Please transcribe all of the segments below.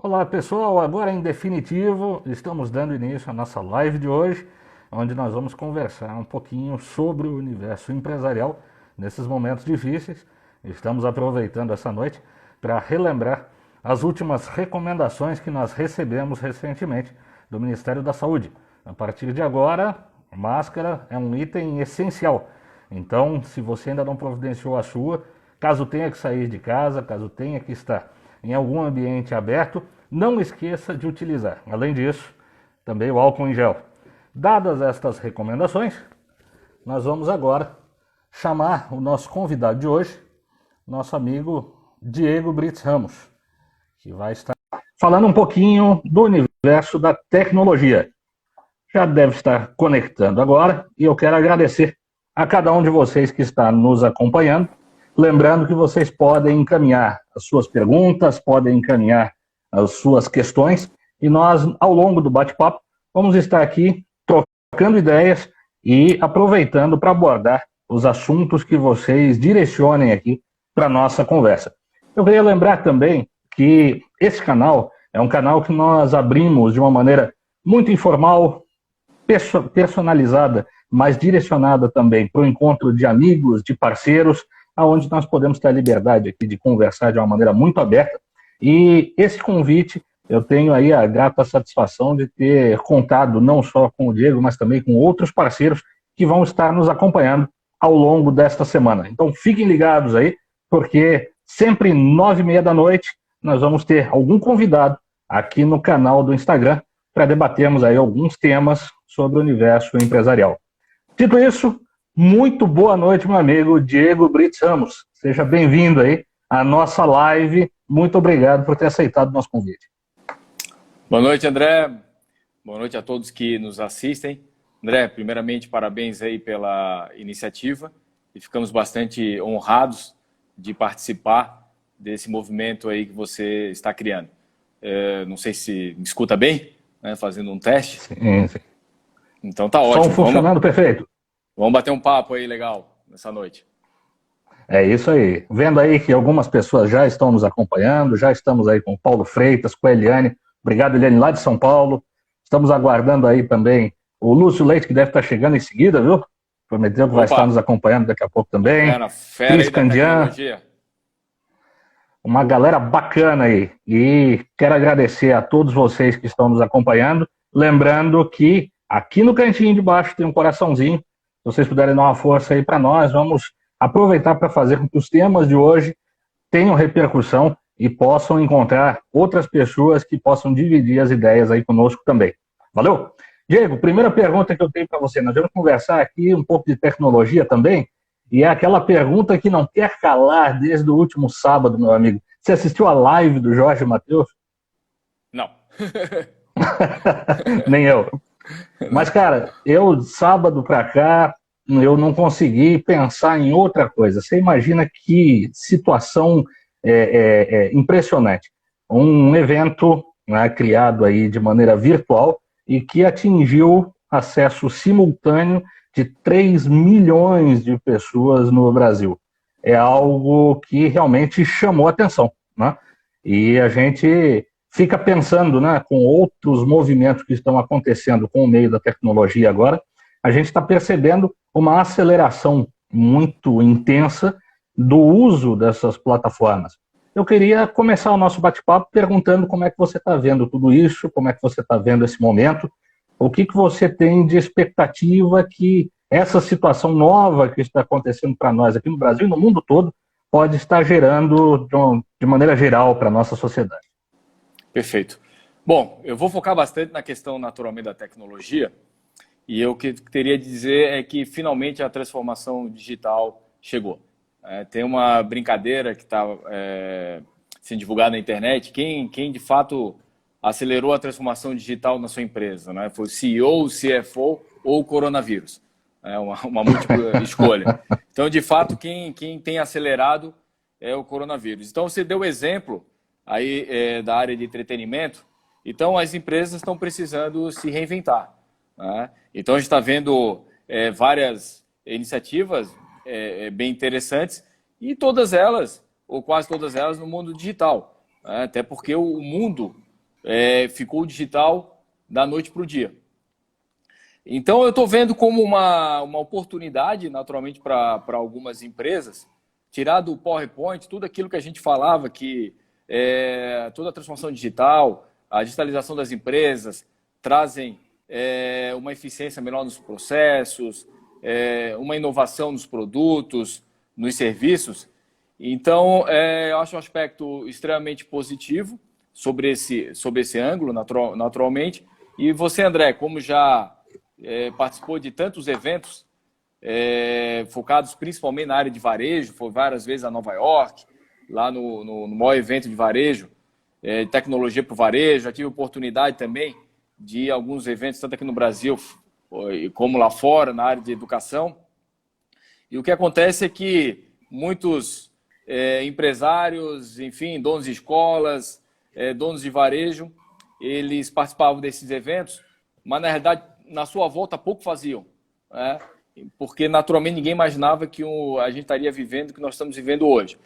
Olá pessoal, agora em definitivo estamos dando início à nossa live de hoje, onde nós vamos conversar um pouquinho sobre o universo empresarial nesses momentos difíceis. Estamos aproveitando essa noite para relembrar as últimas recomendações que nós recebemos recentemente do Ministério da Saúde. A partir de agora, máscara é um item essencial. Então, se você ainda não providenciou a sua, caso tenha que sair de casa, caso tenha que estar em algum ambiente aberto, não esqueça de utilizar. Além disso, também o álcool em gel. Dadas estas recomendações, nós vamos agora chamar o nosso convidado de hoje, nosso amigo Diego Brits Ramos, que vai estar falando um pouquinho do universo da tecnologia. Já deve estar conectando agora e eu quero agradecer a cada um de vocês que está nos acompanhando. Lembrando que vocês podem encaminhar as suas perguntas, podem encaminhar as suas questões e nós, ao longo do bate-papo, vamos estar aqui trocando ideias e aproveitando para abordar os assuntos que vocês direcionem aqui para a nossa conversa. Eu queria lembrar também que esse canal é um canal que nós abrimos de uma maneira muito informal, personalizada, mas direcionada também para o encontro de amigos, de parceiros, aonde nós podemos ter a liberdade aqui de conversar de uma maneira muito aberta. E esse convite, eu tenho aí a grata satisfação de ter contado não só com o Diego, mas também com outros parceiros que vão estar nos acompanhando ao longo desta semana. Então fiquem ligados aí, porque sempre 9h30 da noite nós vamos ter algum convidado aqui no canal do Instagram para debatermos aí alguns temas sobre o universo empresarial. Dito isso, muito boa noite, meu amigo Diego Brits Ramos. Seja bem-vindo aí à nossa live. Muito obrigado por ter aceitado o nosso convite. Boa noite, André. Boa noite a todos que nos assistem. André, primeiramente, parabéns aí pela iniciativa e ficamos bastante honrados de participar desse movimento aí que você está criando. Não sei se me escuta bem, né, fazendo um teste. Sim. Então tá ótimo. Som funcionando perfeito. Vamos bater um papo aí legal nessa noite. É isso aí. Vendo aí que algumas pessoas já estão nos acompanhando, já estamos aí com o Paulo Freitas, com a Eliane. Obrigado, Eliane, lá de São Paulo. Estamos aguardando aí também o Lúcio Leite, que deve estar chegando em seguida, viu? Prometeu que vai estar nos acompanhando daqui a pouco também. Fera Cris aí da Candian. tecnologia. Uma galera bacana aí. E quero agradecer a todos vocês que estão nos acompanhando. Lembrando que aqui no cantinho de baixo tem um coraçãozinho. Se vocês puderem dar uma força aí para nós, vamos aproveitar para fazer com que os temas de hoje tenham repercussão e possam encontrar outras pessoas que possam dividir as ideias aí conosco também. Valeu? Diego, primeira pergunta que eu tenho para você. Nós vamos conversar aqui um pouco de tecnologia também, e é aquela pergunta que não quer calar desde o último sábado, meu amigo. Você assistiu a live do Jorge Mateus? Não. Nem eu. Mas, cara, eu, sábado para cá, eu não consegui pensar em outra coisa. Você imagina que situação impressionante. Um evento, né, criado aí de maneira virtual e que atingiu acesso simultâneo de 3 milhões de pessoas no Brasil. É algo que realmente chamou atenção, né? E a gente fica pensando, né, com outros movimentos que estão acontecendo com o meio da tecnologia agora, a gente está percebendo uma aceleração muito intensa do uso dessas plataformas. Eu queria começar o nosso bate-papo perguntando como é que você está vendo tudo isso, como é que você está vendo esse momento, o que você tem de expectativa que essa situação nova que está acontecendo para nós aqui no Brasil e no mundo todo pode estar gerando de maneira geral para a nossa sociedade. Perfeito. Bom, eu vou focar bastante na questão naturalmente da tecnologia e o que teria de dizer é que finalmente a transformação digital chegou. Tem uma brincadeira que está sendo divulgada na internet, quem de fato acelerou a transformação digital na sua empresa, né? Foi o CEO, o CFO ou o coronavírus. Uma múltipla escolha. Então, de fato, quem tem acelerado é o coronavírus. Então, você deu exemplo aí da área de entretenimento. Então, as empresas estão precisando se reinventar, né? Então, a gente está vendo várias iniciativas bem interessantes e todas elas, ou quase todas elas, no mundo digital, né? Até porque o mundo ficou digital da noite para o dia. Então, eu estou vendo como uma oportunidade, naturalmente, para algumas empresas, tirar do PowerPoint tudo aquilo que a gente falava, que toda a transformação digital, a digitalização das empresas trazem uma eficiência melhor nos processos, uma inovação nos produtos, nos serviços. Então, eu acho um aspecto extremamente positivo sobre esse ângulo, naturalmente. E você, André, como já participou de tantos eventos focados principalmente na área de varejo, foi várias vezes a Nova York, lá no maior evento de varejo, tecnologia para o varejo. Já tive oportunidade também de ir a alguns eventos, tanto aqui no Brasil como lá fora, na área de educação. E o que acontece é que muitos empresários, enfim, donos de escolas, donos de varejo, eles participavam desses eventos, mas na realidade, na sua volta, pouco faziam, né? Porque naturalmente ninguém imaginava que a gente estaria vivendo o que nós estamos vivendo hoje.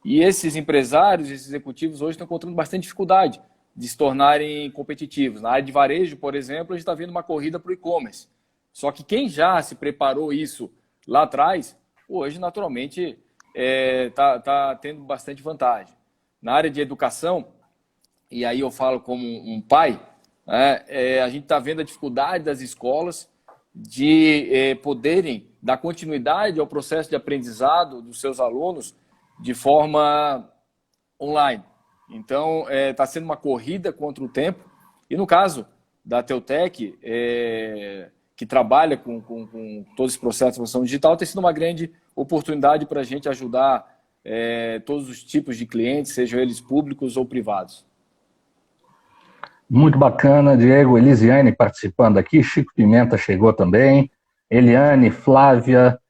E esses empresários, esses executivos hoje estão encontrando bastante dificuldade de se tornarem competitivos. Na área de varejo, por exemplo, a gente está vendo uma corrida para o e-commerce. Só que quem já se preparou isso lá atrás, hoje naturalmente está tendo bastante vantagem. Na área de educação, e aí eu falo como um pai, a gente está vendo a dificuldade das escolas de poderem dar continuidade ao processo de aprendizado dos seus alunos de forma online. Então, está sendo uma corrida contra o tempo. E no caso da Teutec, que trabalha com todo esse processo de transformação digital, tem sido uma grande oportunidade para a gente ajudar todos os tipos de clientes, sejam eles públicos ou privados. Muito bacana, Diego. Elisiane participando aqui, Chico Pimenta chegou também, Eliane, Flávia,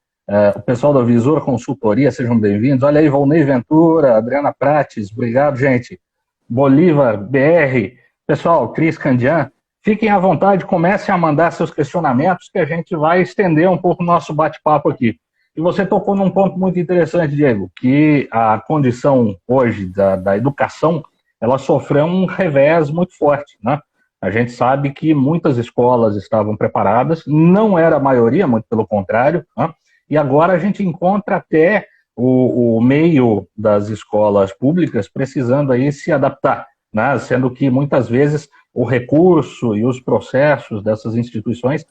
o pessoal da Visor Consultoria, sejam bem-vindos. Olha aí, Volney Ventura, Adriana Prates, obrigado, gente. Bolívar, BR, pessoal, Cris Candian, fiquem à vontade, comecem a mandar seus questionamentos, que a gente vai estender um pouco o nosso bate-papo aqui. E você tocou num ponto muito interessante, Diego, que a condição hoje da educação, ela sofreu um revés muito forte, né? A gente sabe que muitas escolas estavam preparadas, não era a maioria, muito pelo contrário, né? E agora a gente encontra até o meio das escolas públicas precisando aí se adaptar, né? Sendo que muitas vezes o recurso e os processos dessas instituições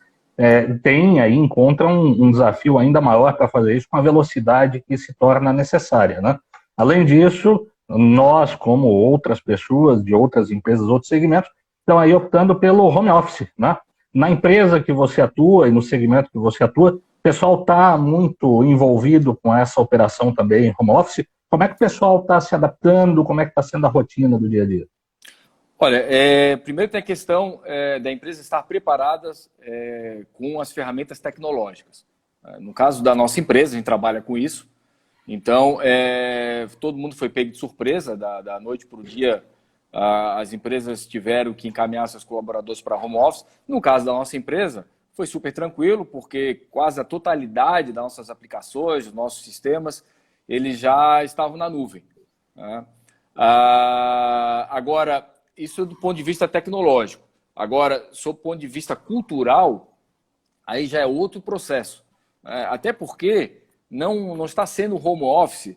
encontram um desafio ainda maior para fazer isso com a velocidade que se torna necessária, né? Além disso, nós, como outras pessoas de outras empresas, outros segmentos, estão aí optando pelo home office, né? Na empresa que você atua e no segmento que você atua, o pessoal está muito envolvido com essa operação também home office. Como é que o pessoal está se adaptando? Como é que está sendo a rotina do dia a dia? Olha, primeiro tem a questão da empresa estar preparada com as ferramentas tecnológicas. No caso da nossa empresa, a gente trabalha com isso. Então, todo mundo foi pego de surpresa, da noite para o dia, as empresas tiveram que encaminhar seus colaboradores para home office. No caso da nossa empresa, foi super tranquilo, porque quase a totalidade das nossas aplicações, dos nossos sistemas, eles já estavam na nuvem, né? Agora, isso do ponto de vista tecnológico. Agora, sob o ponto de vista cultural, aí já é outro processo. Até porque não está sendo home office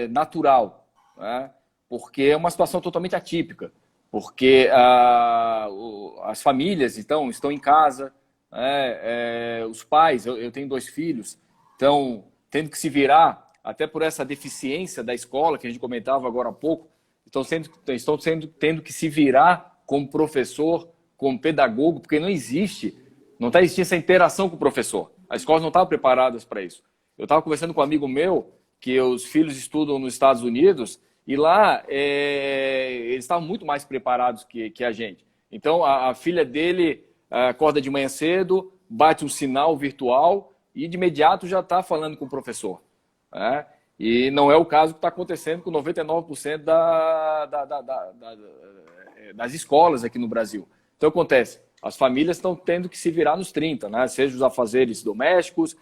natural, né? Porque é uma situação totalmente atípica, porque as famílias estão em casa, os pais, eu tenho 2 filhos, estão tendo que se virar, até por essa deficiência da escola, que a gente comentava agora há pouco, estão tendo que se virar como professor, como pedagogo, porque não está existindo essa interação com o professor. As escolas não estavam preparadas para isso. Eu estava conversando com um amigo meu, que os filhos estudam nos Estados Unidos, e lá eles estavam muito mais preparados que a gente. Então, a filha dele acorda de manhã cedo, bate um sinal virtual e de imediato já está falando com o professor, né? E não é o caso que está acontecendo com 99% das escolas aqui no Brasil. Então, acontece, as famílias estão tendo que se virar nos 30, né? Seja os afazeres domésticos,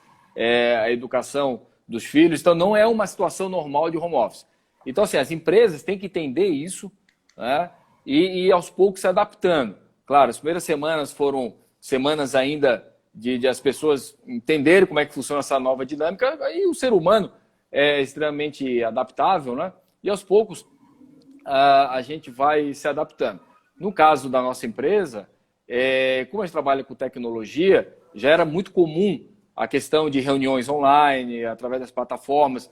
a educação dos filhos. Então, não é uma situação normal de home office. Então, assim, as empresas têm que entender isso, né? e aos poucos se adaptando. Claro, as primeiras semanas foram semanas ainda de as pessoas entenderem como é que funciona essa nova dinâmica, e o ser humano é extremamente adaptável, né? E aos poucos a gente vai se adaptando. No caso da nossa empresa, como a gente trabalha com tecnologia, já era muito comum a questão de reuniões online, através das plataformas.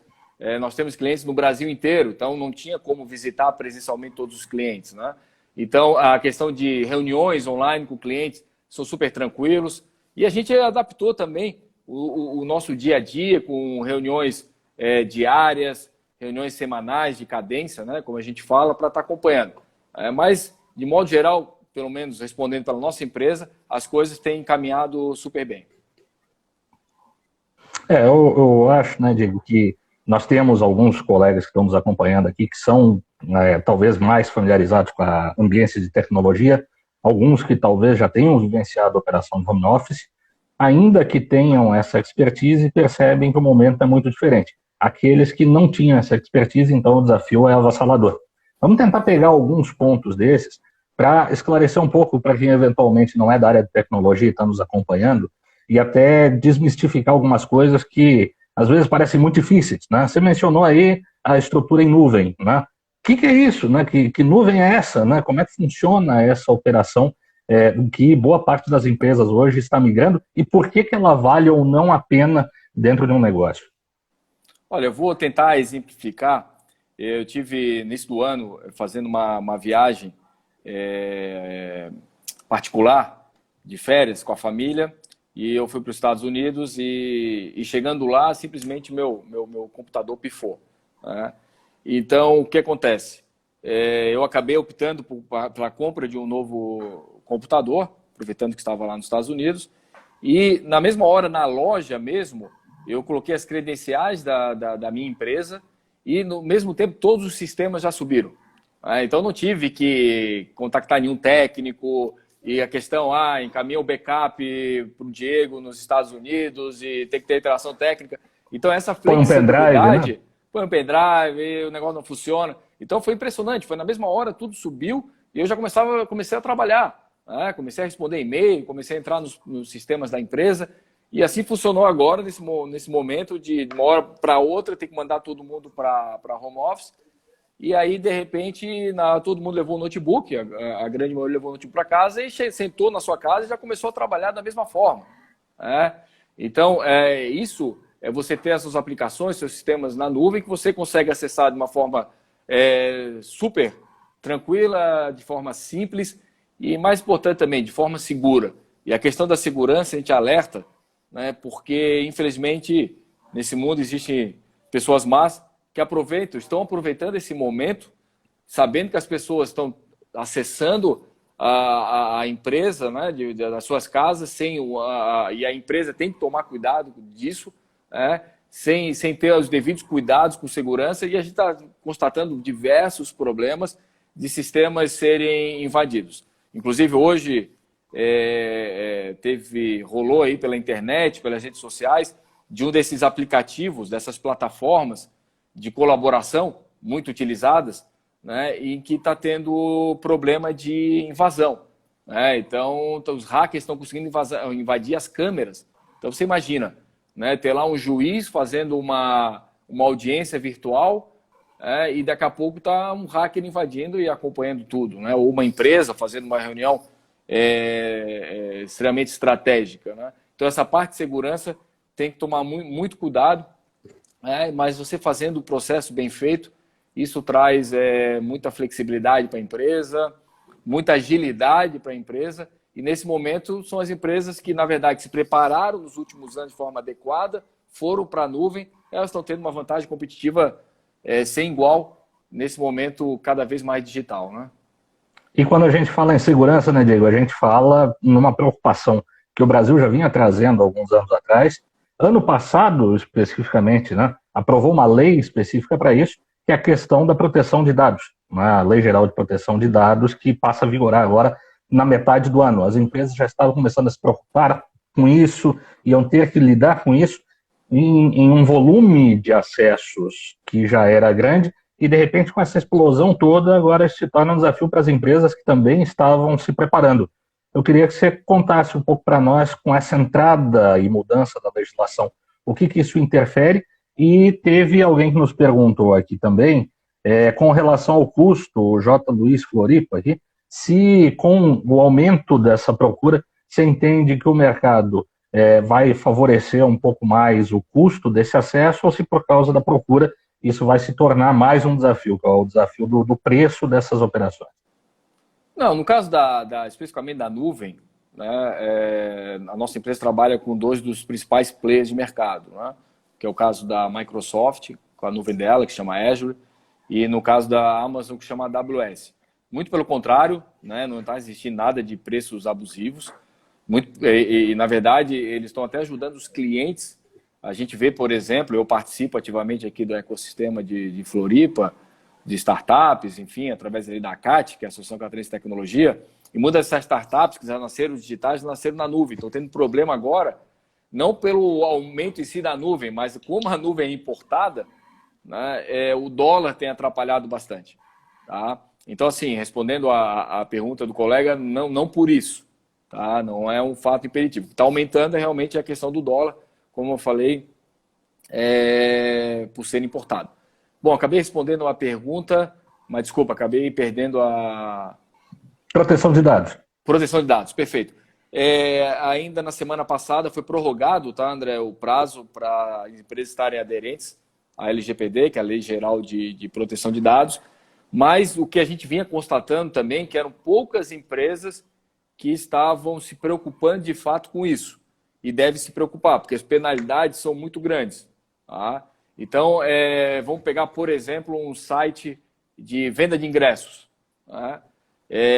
Nós temos clientes no Brasil inteiro, então não tinha como visitar presencialmente todos os clientes, né? Então, a questão de reuniões online com clientes são super tranquilos. E a gente adaptou também o nosso dia a dia com reuniões diárias, reuniões semanais de cadência, né, como a gente fala, para estar acompanhando. Mas, de modo geral, pelo menos respondendo pela nossa empresa, as coisas têm caminhado super bem. Eu acho, né, Diego, que nós temos alguns colegas que estão nos acompanhando aqui que são talvez mais familiarizados com a ambiência de tecnologia, alguns que talvez já tenham vivenciado a operação de home office, ainda que tenham essa expertise, percebem que o momento é muito diferente. Aqueles que não tinham essa expertise, então o desafio é avassalador. Vamos tentar pegar alguns pontos desses para esclarecer um pouco para quem eventualmente não é da área de tecnologia e está nos acompanhando, e até desmistificar algumas coisas que às vezes parecem muito difíceis, né? Você mencionou aí a estrutura em nuvem, né? O que é isso, né? Que nuvem é essa, né? Como é que funciona essa operação que boa parte das empresas hoje está migrando e por que ela vale ou não a pena dentro de um negócio? Olha, eu vou tentar exemplificar. Eu tive, início do ano, fazendo uma viagem particular de férias com a família, e eu fui para os Estados Unidos e chegando lá, simplesmente meu computador pifou, né? Então, o que acontece? Eu acabei optando pela compra de um novo computador, aproveitando que estava lá nos Estados Unidos, e na mesma hora, na loja mesmo, eu coloquei as credenciais da minha empresa e, no mesmo tempo, todos os sistemas já subiram. Então, não tive que contactar nenhum técnico. E a questão, encaminha o backup para o Diego nos Estados Unidos e tem que ter interação técnica. Então, essa flexibilidade... Põe um pendrive, o negócio não funciona. Então, foi impressionante. Foi na mesma hora, tudo subiu e eu já comecei a trabalhar. Né? Comecei a responder e-mail, comecei a entrar nos sistemas da empresa. E assim funcionou agora, nesse momento, de uma hora para outra, ter que mandar todo mundo para home office. E aí, de repente, todo mundo levou o notebook, a grande maioria levou o notebook para casa e sentou na sua casa e já começou a trabalhar da mesma forma. Então, isso é você ter essas aplicações, seus sistemas na nuvem, que você consegue acessar de uma forma super tranquila, de forma simples e, mais importante também, de forma segura. E a questão da segurança a gente alerta, né, porque, infelizmente, nesse mundo existem pessoas más que estão aproveitando esse momento, sabendo que as pessoas estão acessando a empresa, né, das suas casas, e a empresa tem que tomar cuidado disso, sem ter os devidos cuidados com segurança, e a gente está constatando diversos problemas de sistemas serem invadidos. Inclusive, hoje, rolou aí pela internet, pelas redes sociais, de um desses aplicativos, dessas plataformas de colaboração muito utilizadas, né, e que está tendo problema de invasão. Né? Então, os hackers estão conseguindo invadir as câmeras. Então, você imagina, né, ter lá um juiz fazendo uma audiência virtual e daqui a pouco está um hacker invadindo e acompanhando tudo. Né? Ou uma empresa fazendo uma reunião extremamente estratégica. Né? Então, essa parte de segurança tem que tomar muito cuidado. Mas você fazendo o processo bem feito, isso traz muita flexibilidade para a empresa, muita agilidade para a empresa, e nesse momento são as empresas que, na verdade, se prepararam nos últimos anos de forma adequada, foram para a nuvem, elas estão tendo uma vantagem competitiva sem igual, nesse momento cada vez mais digital. Né? E quando a gente fala em segurança, né, Diego, a gente fala numa preocupação que o Brasil já vinha trazendo alguns anos atrás. Ano passado, especificamente, né, aprovou uma lei específica para isso, que é a questão da proteção de dados, né, a Lei Geral de Proteção de Dados, que passa a vigorar agora na metade do ano. As empresas já estavam começando a se preocupar com isso, iam ter que lidar com isso em um volume de acessos que já era grande e de repente com essa explosão toda, agora se torna um desafio para as empresas que também estavam se preparando. Eu queria que você contasse um pouco para nós com essa entrada e mudança da legislação, o que isso interfere, e teve alguém que nos perguntou aqui também, com relação ao custo, o J. Luiz Floripa aqui, se com o aumento dessa procura, você entende que o mercado vai favorecer um pouco mais o custo desse acesso, ou se por causa da procura isso vai se tornar mais um desafio, que é o desafio do preço dessas operações? Não, no caso especificamente da nuvem, né, a nossa empresa trabalha com dois dos principais players de mercado, né, que é o caso da Microsoft, com a nuvem dela, que chama Azure, e no caso da Amazon, que chama AWS. Muito pelo contrário, né, não está existindo nada de preços abusivos. Na verdade, eles estão até ajudando os clientes. A gente vê, por exemplo, eu participo ativamente aqui do ecossistema de Floripa, de startups, enfim, através ali da CAT, que é a Associação Catarinense de Tecnologia, e muitas dessas startups que já nasceram digitais, nasceram na nuvem. Estão tendo problema agora, não pelo aumento em si da nuvem, mas como a nuvem é importada, né, o dólar tem atrapalhado bastante. Tá? Então, assim, respondendo a pergunta do colega, não por isso. Tá? Não é um fato imperativo. Está aumentando realmente a questão do dólar, como eu falei, por ser importado. Bom, acabei respondendo a pergunta, mas desculpa, acabei perdendo a... Proteção de dados. Proteção de dados, perfeito. Ainda na semana passada foi prorrogado, tá, André, o prazo para as empresas estarem aderentes à LGPD, que é a Lei Geral de Proteção de Dados, mas o que a gente vinha constatando também, que eram poucas empresas que estavam se preocupando de fato com isso. E deve se preocupar, porque as penalidades são muito grandes. Tá? Então, vamos pegar, por exemplo, um site de venda de ingressos. Tá?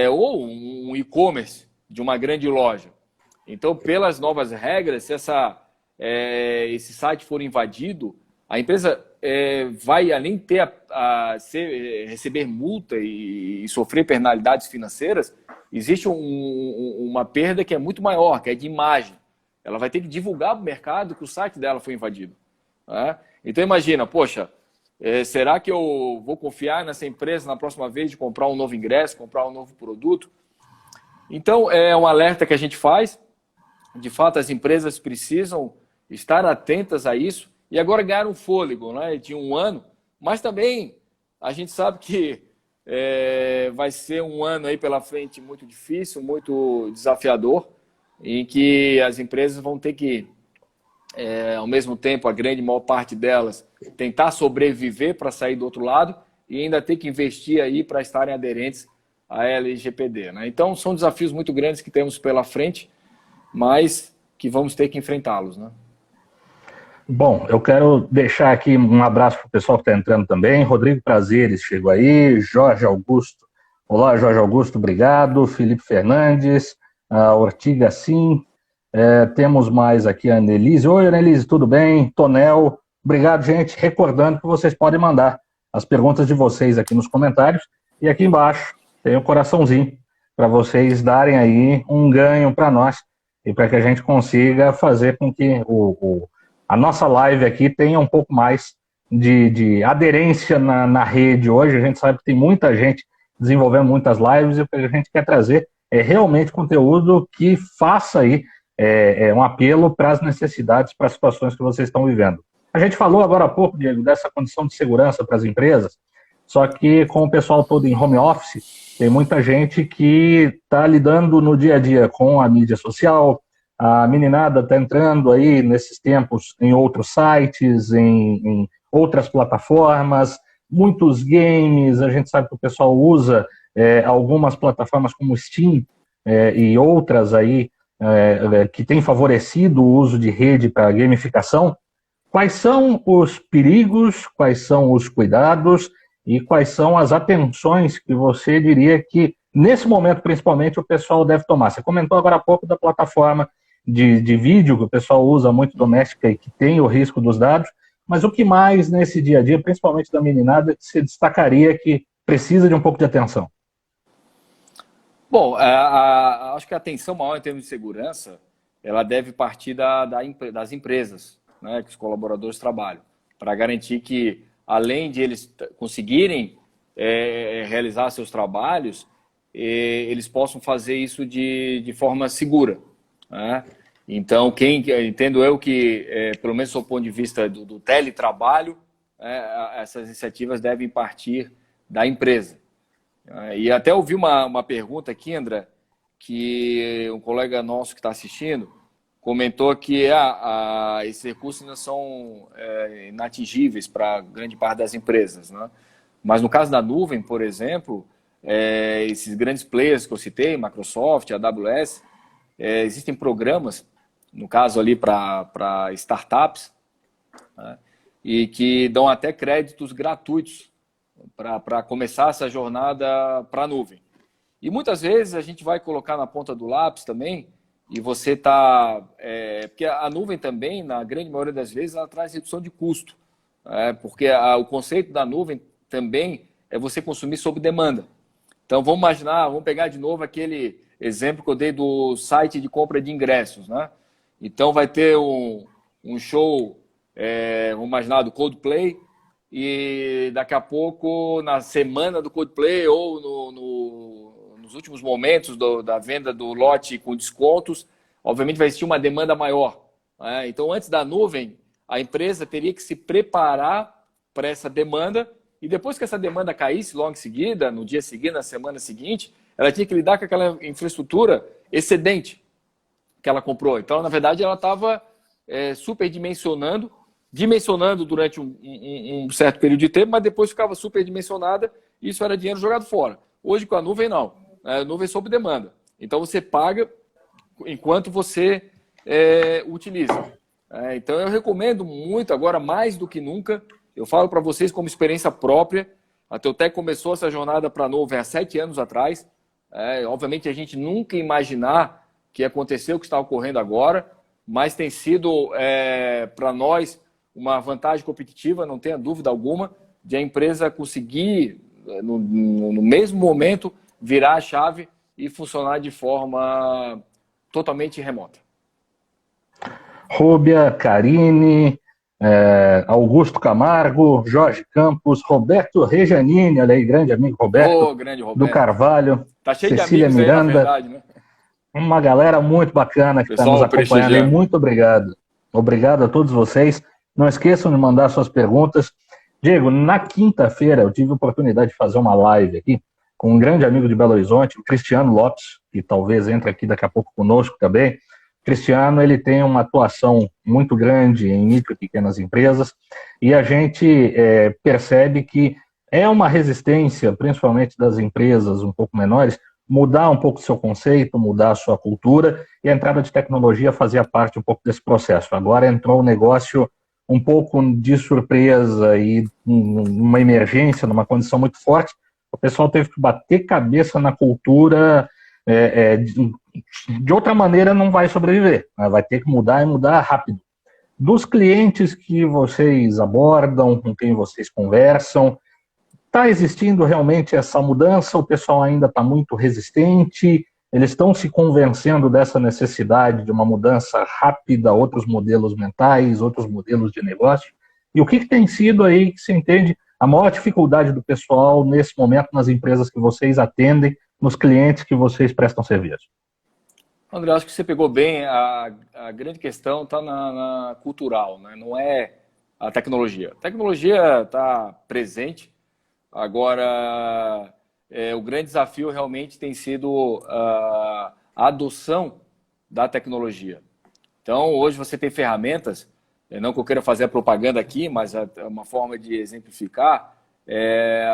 Ou um e-commerce de uma grande loja. Então, pelas novas regras, se esse site for invadido, a empresa vai, além de receber multa e sofrer penalidades financeiras, existe uma perda que é muito maior, que é de imagem. Ela vai ter que divulgar para o mercado que o site dela foi invadido. Né? Então, imagina, poxa, será que eu vou confiar nessa empresa na próxima vez de comprar um novo ingresso, comprar um novo produto? Então, é um alerta que a gente faz. De fato, as empresas precisam estar atentas a isso. E agora ganharam um fôlego, né, de um ano. Mas também a gente sabe que vai ser um ano aí pela frente muito difícil, muito desafiador, em que as empresas vão ter que, ao mesmo tempo, a maior parte delas, tentar sobreviver para sair do outro lado e ainda ter que investir aí para estarem aderentes à LGPD. Né? Então, são desafios muito grandes que temos pela frente, mas que vamos ter que enfrentá-los. Né? Bom, eu quero deixar aqui um abraço para o pessoal que está entrando também. Rodrigo Prazeres chegou aí, Jorge Augusto. Olá, Jorge Augusto, obrigado. Felipe Fernandes, Ortiga Sim. Temos mais aqui a Annelise. Oi, Annelise, tudo bem? Tonel, obrigado, gente. Recordando que vocês podem mandar as perguntas de vocês aqui nos comentários. E aqui embaixo tem um coraçãozinho para vocês darem aí um ganho para nós e para que a gente consiga fazer com que a nossa live aqui tenha um pouco mais de aderência na rede hoje. A gente sabe que tem muita gente desenvolvendo muitas lives e o que a gente quer trazer é realmente conteúdo que faça aí um apelo para as necessidades, para as situações que vocês estão vivendo. A gente falou agora há pouco, Diego, dessa condição de segurança para as empresas, só que com o pessoal todo em home office, tem muita gente que está lidando no dia a dia com a mídia social. A meninada está entrando aí nesses tempos em outros sites, em outras plataformas, muitos games. A gente sabe que o pessoal usa algumas plataformas como Steam e outras aí que têm favorecido o uso de rede para gamificação. Quais são os perigos, quais são os cuidados e quais são as atenções que você diria que, nesse momento, principalmente, o pessoal deve tomar? Você comentou agora há pouco da plataforma de vídeo que o pessoal usa muito doméstica e que tem o risco dos dados, mas o que mais nesse dia a dia, principalmente da meninada, que você destacaria que precisa de um pouco de atenção? Bom, acho que a atenção maior em termos de segurança, ela deve partir das empresas, né, que os colaboradores trabalham, para garantir que além de eles conseguirem realizar seus trabalhos, eles possam fazer isso de forma segura, né? Então, entendo eu que, pelo menos do ponto de vista do teletrabalho, essas iniciativas devem partir da empresa. E até ouvi uma pergunta aqui, André, que um colega nosso que está assistindo comentou que esses recursos ainda são inatingíveis para grande parte das empresas, né? Mas no caso da nuvem, por exemplo, esses grandes players que eu citei, Microsoft, AWS, existem programas, no caso ali para startups, né, e que dão até créditos gratuitos para começar essa jornada para a nuvem. E muitas vezes a gente vai colocar na ponta do lápis também, e você está... porque a nuvem também, na grande maioria das vezes, ela traz redução de custo. Porque o conceito da nuvem também é você consumir sob demanda. Então, vamos pegar de novo aquele exemplo que eu dei do site de compra de ingressos, né? Então, vai ter um show, vamos imaginar, do Coldplay, e daqui a pouco, na semana do Coldplay ou nos últimos momentos da venda do lote com descontos, obviamente vai existir uma demanda maior, né? Então, antes da nuvem, a empresa teria que se preparar para essa demanda, e depois que essa demanda caísse logo em seguida, no dia seguinte, na semana seguinte, ela tinha que lidar com aquela infraestrutura excedente que ela comprou. Então, na verdade, ela estava superdimensionando, dimensionando durante um certo período de tempo, mas depois ficava superdimensionada e isso era dinheiro jogado fora. Hoje, com a nuvem, não. A nuvem é sob demanda. Então, você paga enquanto você utiliza. Então, eu recomendo muito, agora mais do que nunca, eu falo para vocês como experiência própria, a Teutec começou essa jornada para a nuvem há 7 anos atrás. Obviamente, a gente nunca imaginar que aconteceu o que está ocorrendo agora, mas tem sido, para nós, uma vantagem competitiva, não tenha dúvida alguma, de a empresa conseguir, no mesmo momento, virar a chave e funcionar de forma totalmente remota. Rúbia, Karine, Augusto Camargo, Jorge Campos, Roberto Rejanini, olha aí, grande amigo Roberto, grande Roberto do Carvalho, tá cheio Cecília de amigos Miranda, aí, na verdade, né? Uma galera muito bacana que está nos acompanhando aí. Muito obrigado. Obrigado a todos vocês. Não esqueçam de mandar suas perguntas. Diego, na quinta-feira eu tive a oportunidade de fazer uma live aqui com um grande amigo de Belo Horizonte, o Cristiano Lopes, que talvez entre aqui daqui a pouco conosco também. Cristiano, ele tem uma atuação muito grande em micro e pequenas empresas e a gente percebe que é uma resistência, principalmente das empresas um pouco menores, mudar um pouco o seu conceito, mudar a sua cultura, e a entrada de tecnologia fazia parte um pouco desse processo. Agora entrou um negócio um pouco de surpresa e uma emergência, numa condição muito forte, o pessoal teve que bater cabeça na cultura, de outra maneira não vai sobreviver, vai ter que mudar e mudar rápido. Dos clientes que vocês abordam, com quem vocês conversam, está existindo realmente essa mudança? O pessoal ainda está muito resistente? Eles estão se convencendo dessa necessidade de uma mudança rápida, outros modelos mentais, outros modelos de negócio? E o que tem sido aí, que se entende, a maior dificuldade do pessoal nesse momento nas empresas que vocês atendem, nos clientes que vocês prestam serviço? André, acho que você pegou bem. A grande questão está na cultural, né? Não é a tecnologia. A tecnologia está presente. Agora, o grande desafio realmente tem sido a adoção da tecnologia. Então, hoje você tem ferramentas, não que eu queira fazer a propaganda aqui, mas é uma forma de exemplificar.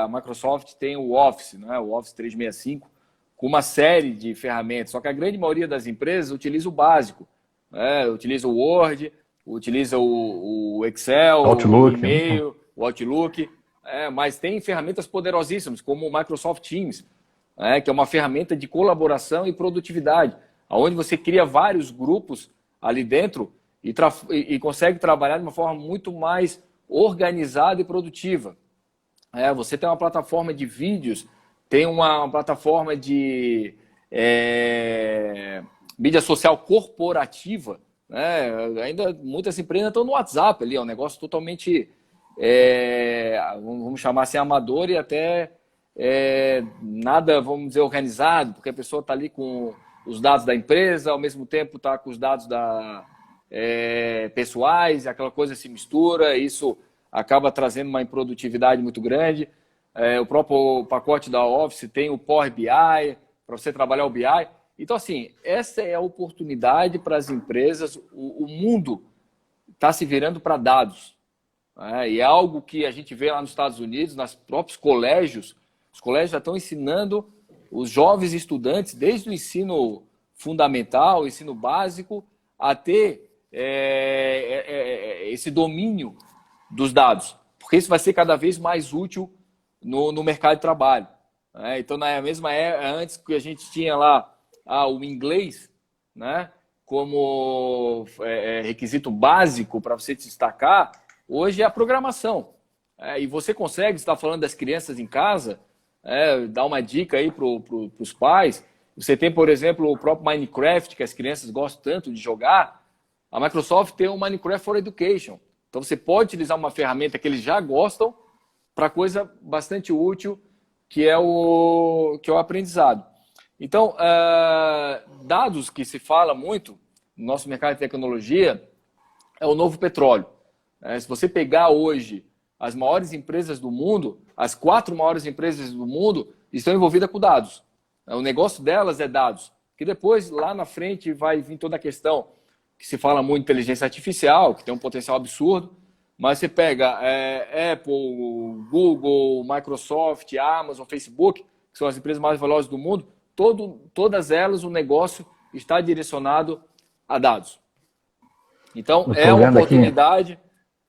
A Microsoft tem o Office, né? O Office 365, com uma série de ferramentas, só que a grande maioria das empresas utiliza o básico, né? Utiliza o Word, utiliza o Excel, Outlook, o e-mail, o Outlook. Mas tem ferramentas poderosíssimas, como o Microsoft Teams, que é uma ferramenta de colaboração e produtividade, onde você cria vários grupos ali dentro e consegue trabalhar de uma forma muito mais organizada e produtiva. Você tem uma plataforma de vídeos, tem uma plataforma de mídia social corporativa, né? Ainda muitas empresas estão no WhatsApp ali, é um negócio totalmente vamos chamar assim, amador e até nada, vamos dizer, organizado, porque a pessoa está ali com os dados da empresa, ao mesmo tempo está com os dados pessoais, aquela coisa se mistura, isso acaba trazendo uma improdutividade muito grande. O próprio pacote da Office tem o Power BI, para você trabalhar o BI. Então, assim, essa é a oportunidade para as empresas. O mundo está se virando para dados. E é algo que a gente vê lá nos Estados Unidos, nos próprios colégios. Os colégios já estão ensinando os jovens estudantes, desde o ensino fundamental, ensino básico, a ter esse domínio dos dados. Porque isso vai ser cada vez mais útil no mercado de trabalho. Então, na mesma época, antes que a gente tinha lá o inglês, né, como requisito básico para você se destacar, hoje é a programação. E você consegue, você está falando das crianças em casa, dar uma dica aí para os pais. Você tem, por exemplo, o próprio Minecraft, que as crianças gostam tanto de jogar. A Microsoft tem o Minecraft for Education. Então, você pode utilizar uma ferramenta que eles já gostam para coisa bastante útil, que é o aprendizado. Então, dados que se fala muito no nosso mercado de tecnologia é o novo petróleo. Se você pegar hoje as maiores empresas do mundo, as 4 maiores empresas do mundo estão envolvidas com dados. O negócio delas é dados. Que depois, lá na frente, vai vir toda a questão que se fala muito de inteligência artificial, que tem um potencial absurdo. Mas você pega Apple, Google, Microsoft, Amazon, Facebook, que são as empresas mais valiosas do mundo, todas elas, o negócio está direcionado a dados. Então, é uma oportunidade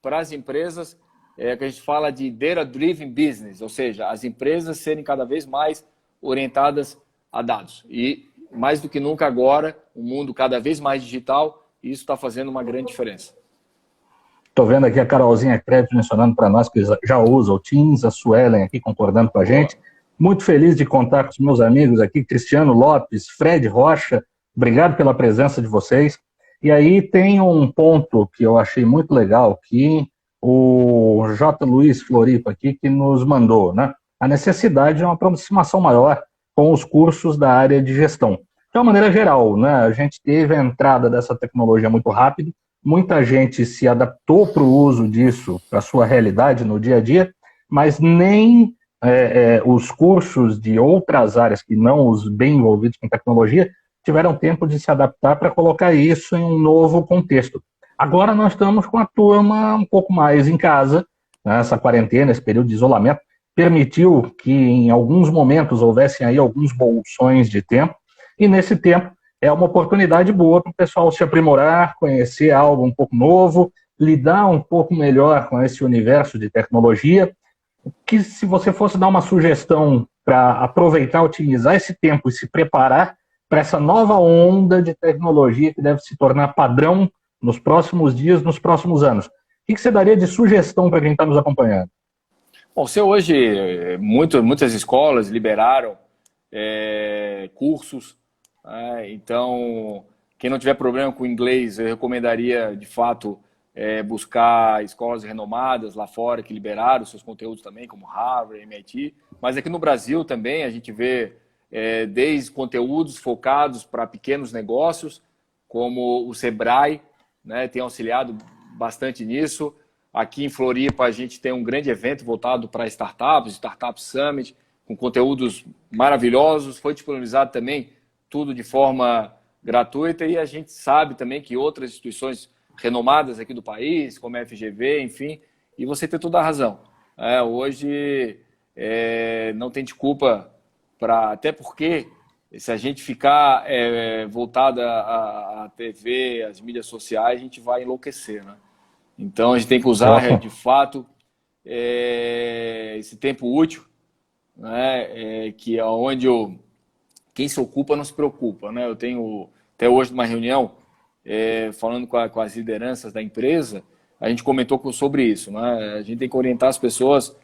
para as empresas, que a gente fala de data-driven business, ou seja, as empresas serem cada vez mais orientadas a dados. E, mais do que nunca agora, um mundo cada vez mais digital, isso está fazendo uma grande diferença. Estou vendo aqui a Carolzinha Crédito mencionando para nós que já usa o Teams, a Suelen aqui concordando com a gente. Muito feliz de contar com os meus amigos aqui, Cristiano Lopes, Fred Rocha, obrigado pela presença de vocês. E aí tem um ponto que eu achei muito legal, que o J. Luiz Floripa aqui que nos mandou, né? A necessidade de uma aproximação maior com os cursos da área de gestão. De uma maneira geral, né? A gente teve a entrada dessa tecnologia muito rápido, muita gente se adaptou para o uso disso, para a sua realidade no dia a dia, mas nem os cursos de outras áreas que não os bem envolvidos com tecnologia tiveram tempo de se adaptar para colocar isso em um novo contexto. Agora nós estamos com a turma um pouco mais em casa, né? Essa quarentena, esse período de isolamento, permitiu que em alguns momentos houvessem aí alguns bolsões de tempo, e nesse tempo é uma oportunidade boa para o pessoal se aprimorar, conhecer algo um pouco novo, lidar um pouco melhor com esse universo de tecnologia, que se você fosse dar uma sugestão para aproveitar, utilizar esse tempo e se preparar para essa nova onda de tecnologia que deve se tornar padrão nos próximos dias, nos próximos anos. O que você daria de sugestão para quem está nos acompanhando? Bom, se hoje muitas escolas liberaram cursos, então quem não tiver problema com inglês, eu recomendaria de fato buscar escolas renomadas lá fora que liberaram seus conteúdos também, como Harvard, MIT. Mas aqui no Brasil também a gente vê desde conteúdos focados para pequenos negócios, como o Sebrae, né, tem auxiliado bastante nisso. Aqui em Floripa a gente tem um grande evento voltado para startups, Startup Summit, com conteúdos maravilhosos. Foi disponibilizado também tudo de forma gratuita, e a gente sabe também que outras instituições renomadas aqui do país, como a FGV, enfim, e você tem toda a razão. Hoje não tem desculpa até porque se a gente ficar voltado à TV, às mídias sociais, a gente vai enlouquecer, né? Então a gente tem que usar de fato esse tempo útil, né? Que é onde quem se ocupa não se preocupa, né? Eu tenho até hoje uma reunião falando com as lideranças da empresa, a gente comentou sobre isso, né? A gente tem que orientar as pessoas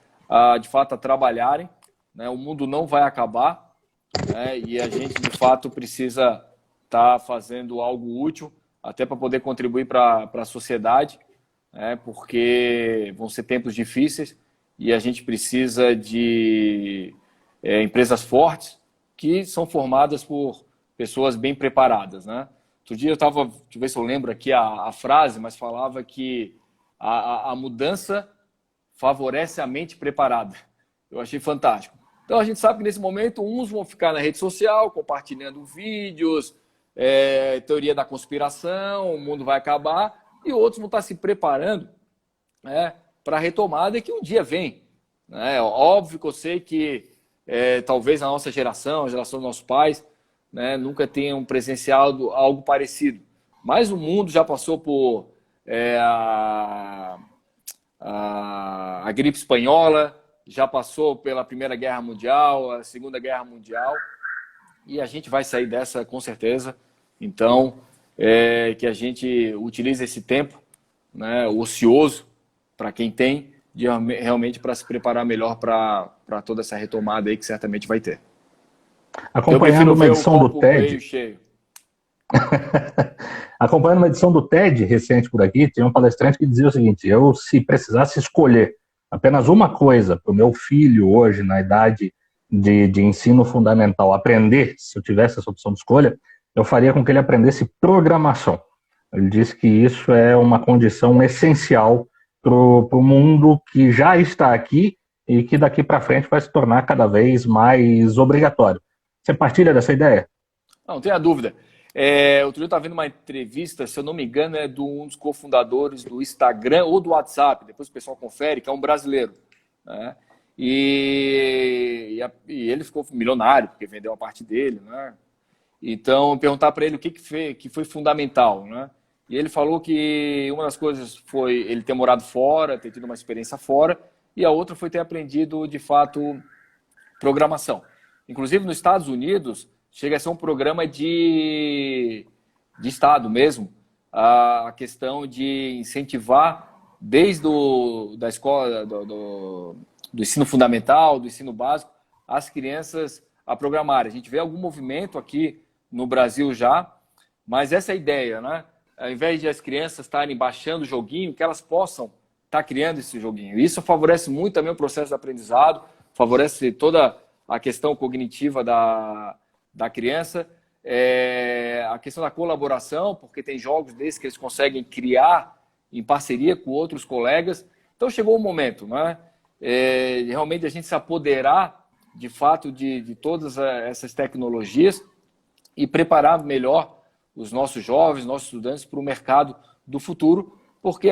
de fato a trabalharem, né? O mundo não vai acabar, né? E a gente de fato precisa estar fazendo algo útil até para poder contribuir para a sociedade. porque vão ser tempos difíceis e a gente precisa de empresas fortes que são formadas por pessoas bem preparadas, né? Outro dia eu estava, deixa eu ver se eu lembro aqui a frase, mas falava que a mudança favorece a mente preparada. Eu achei fantástico. Então a gente sabe que nesse momento uns vão ficar na rede social compartilhando vídeos, teoria da conspiração, o mundo vai acabar, e outros vão estar se preparando para a retomada que um dia vem. Óbvio que eu sei que talvez a nossa geração, a geração dos nossos pais, nunca tenham presenciado algo parecido. Mas o mundo já passou por a gripe espanhola, já passou pela Primeira Guerra Mundial, a Segunda Guerra Mundial, e a gente vai sair dessa com certeza. Então, que a gente utilize esse tempo, ocioso, para quem tem, realmente para se preparar melhor para toda essa retomada aí que certamente vai ter. Acompanhando uma edição do TED. Acompanhando uma edição do TED recente por aqui, tinha um palestrante que dizia o seguinte: se precisasse escolher apenas uma coisa para o meu filho hoje, na idade de ensino fundamental, aprender, se eu tivesse essa opção de escolha, eu faria com que ele aprendesse programação. Ele disse que isso é uma condição essencial para o mundo que já está aqui e que daqui para frente vai se tornar cada vez mais obrigatório. Você partilha dessa ideia? Não tenha dúvida. Outro dia eu estava vendo uma entrevista, se eu não me engano, de um dos cofundadores do Instagram ou do WhatsApp, depois o pessoal confere, que é um brasileiro. Né? E ele ficou milionário, porque vendeu uma parte dele. Né? Então, perguntar para ele o que foi fundamental. Né? E ele falou que uma das coisas foi ele ter morado fora, ter tido uma experiência fora, e a outra foi ter aprendido, de fato, programação. Inclusive, nos Estados Unidos, chega a ser um programa de Estado mesmo, a questão de incentivar, desde da escola, do ensino fundamental, do ensino básico, as crianças a programarem. A gente vê algum movimento aqui no Brasil já, mas essa é a ideia, né? Ao invés de as crianças estarem baixando o joguinho, que elas possam estar criando esse joguinho. Isso favorece muito também o processo de aprendizado, favorece toda a questão cognitiva da criança, a questão da colaboração, porque tem jogos desses que eles conseguem criar em parceria com outros colegas. Então chegou o momento, né? Realmente a gente se apoderar de fato de todas essas tecnologias e preparar melhor os nossos jovens, nossos estudantes para o mercado do futuro, porque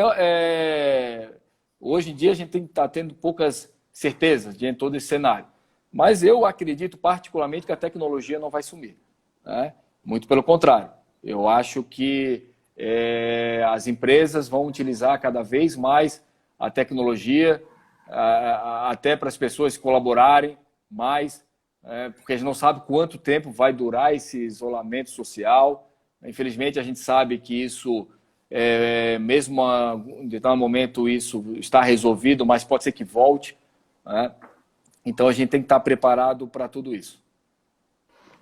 hoje em dia a gente está tendo poucas certezas diante de todo esse cenário. Mas eu acredito particularmente que a tecnologia não vai sumir. Né? Muito pelo contrário. Eu acho que as empresas vão utilizar cada vez mais a tecnologia, até para as pessoas colaborarem mais, porque a gente não sabe quanto tempo vai durar esse isolamento social. Infelizmente, a gente sabe que isso, mesmo em determinado momento, isso está resolvido, mas pode ser que volte. Né? Então, a gente tem que estar preparado para tudo isso.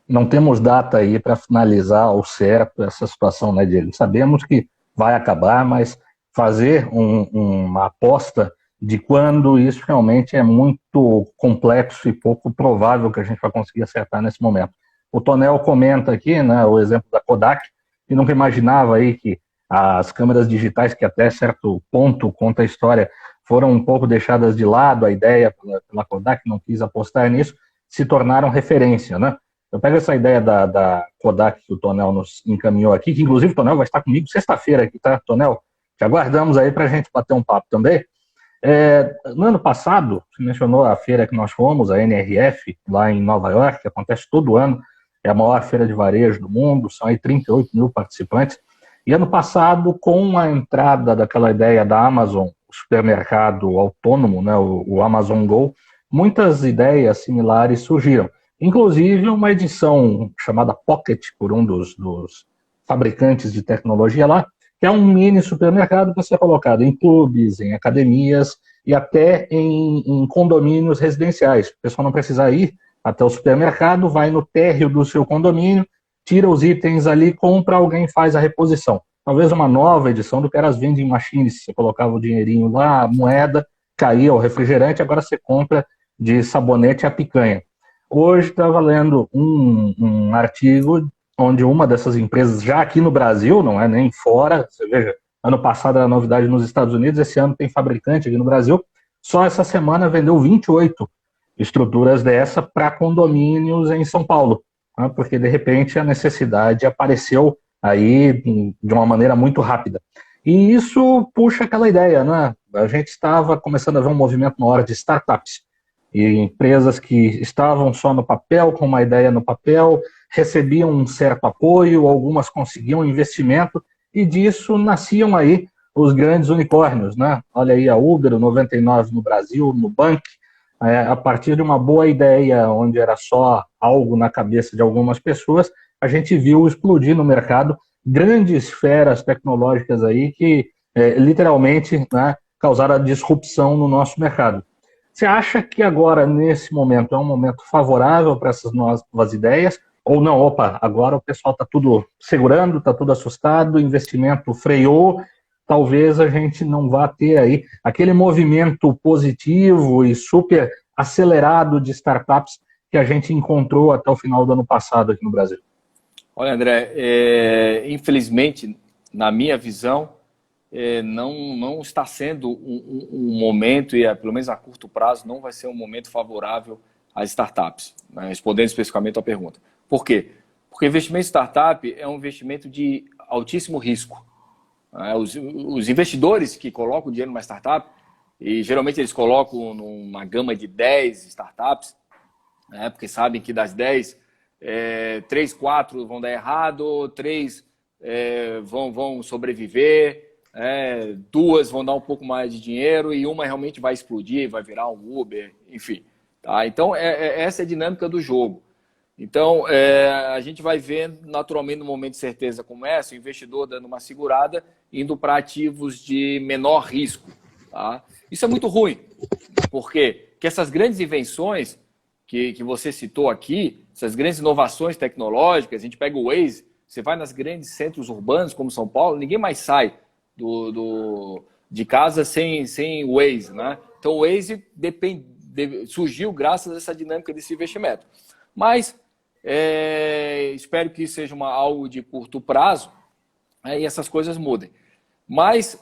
Não temos data aí para finalizar ao certo essa situação, né, Diego? Sabemos que vai acabar, mas fazer uma aposta de quando isso realmente é muito complexo e pouco provável que a gente vai conseguir acertar nesse momento. O Tonel comenta aqui, né, o exemplo da Kodak, que nunca imaginava aí que as câmeras digitais, que até certo ponto, conta a história, foram um pouco deixadas de lado, a ideia pela Kodak, não quis apostar nisso, se tornaram referência, né? Eu pego essa ideia da Kodak que o Tonel nos encaminhou aqui, que inclusive o Tonel vai estar comigo sexta-feira aqui, tá, Tonel? Te aguardamos aí para a gente bater um papo também. No ano passado, você mencionou a feira que nós fomos, a NRF, lá em Nova York, que acontece todo ano, é a maior feira de varejo do mundo, são aí 38 mil participantes. E ano passado, com a entrada daquela ideia da Amazon, o supermercado autônomo, né, o Amazon Go, muitas ideias similares surgiram. Inclusive uma edição chamada Pocket, por um dos fabricantes de tecnologia lá, que é um mini supermercado para ser colocado em clubes, em academias e até em condomínios residenciais. O pessoal não precisa ir até o supermercado, vai no térreo do seu condomínio, tira os itens ali, compra, alguém faz a reposição. talvez uma nova edição do que era as vending machines. Você colocava o dinheirinho lá, a moeda, caía o refrigerante, agora você compra de sabonete a picanha. Hoje estava lendo um artigo onde uma dessas empresas, já aqui no Brasil, não é nem fora, você veja, ano passado era novidade nos Estados Unidos, esse ano tem fabricante aqui no Brasil, só essa semana vendeu 28 estruturas dessa para condomínios em São Paulo, né, porque de repente a necessidade apareceu aí de uma maneira muito rápida. E isso puxa aquela ideia, né? A gente estava começando a ver um movimento na hora de startups, e empresas que estavam só no papel, com uma ideia no papel, recebiam um certo apoio, algumas conseguiam investimento, e disso nasciam aí os grandes unicórnios, né? Olha aí a Uber, o 99 no Brasil, o Nubank, a partir de uma boa ideia, onde era só algo na cabeça de algumas pessoas, a gente viu explodir no mercado grandes feras tecnológicas aí que literalmente, né, causaram a disrupção no nosso mercado. Você acha que agora, nesse momento, é um momento favorável para essas novas ideias? Ou não, opa, agora o pessoal está tudo segurando, está tudo assustado, o investimento freou, talvez a gente não vá ter aí aquele movimento positivo e super acelerado de startups que a gente encontrou até o final do ano passado aqui no Brasil? Olha, André, infelizmente, na minha visão, não está sendo um momento, e pelo menos a curto prazo, não vai ser um momento favorável às startups, né? Respondendo especificamente à pergunta. Por quê? Porque investimento em startup é um investimento de altíssimo risco. Os investidores que colocam dinheiro numa startup, e geralmente eles colocam numa gama de 10 startups, né? Porque sabem que das 10, 3, 4 vão dar errado, 3 vão sobreviver, 2 vão dar um pouco mais de dinheiro e uma realmente vai explodir, vai virar um Uber, enfim. Tá? Então, essa é a dinâmica do jogo. Então, a gente vai ver naturalmente no momento de certeza como essa, o investidor dando uma segurada, indo para ativos de menor risco. Tá? Isso é muito ruim. Por quê? Porque essas grandes invenções que você citou aqui, essas grandes inovações tecnológicas, a gente pega o Waze, você vai nas grandes centros urbanos como São Paulo, ninguém mais sai de casa sem o Waze, né? Então o Waze surgiu graças a essa dinâmica desse investimento. Mas espero que seja algo de curto prazo, e essas coisas mudem. Mas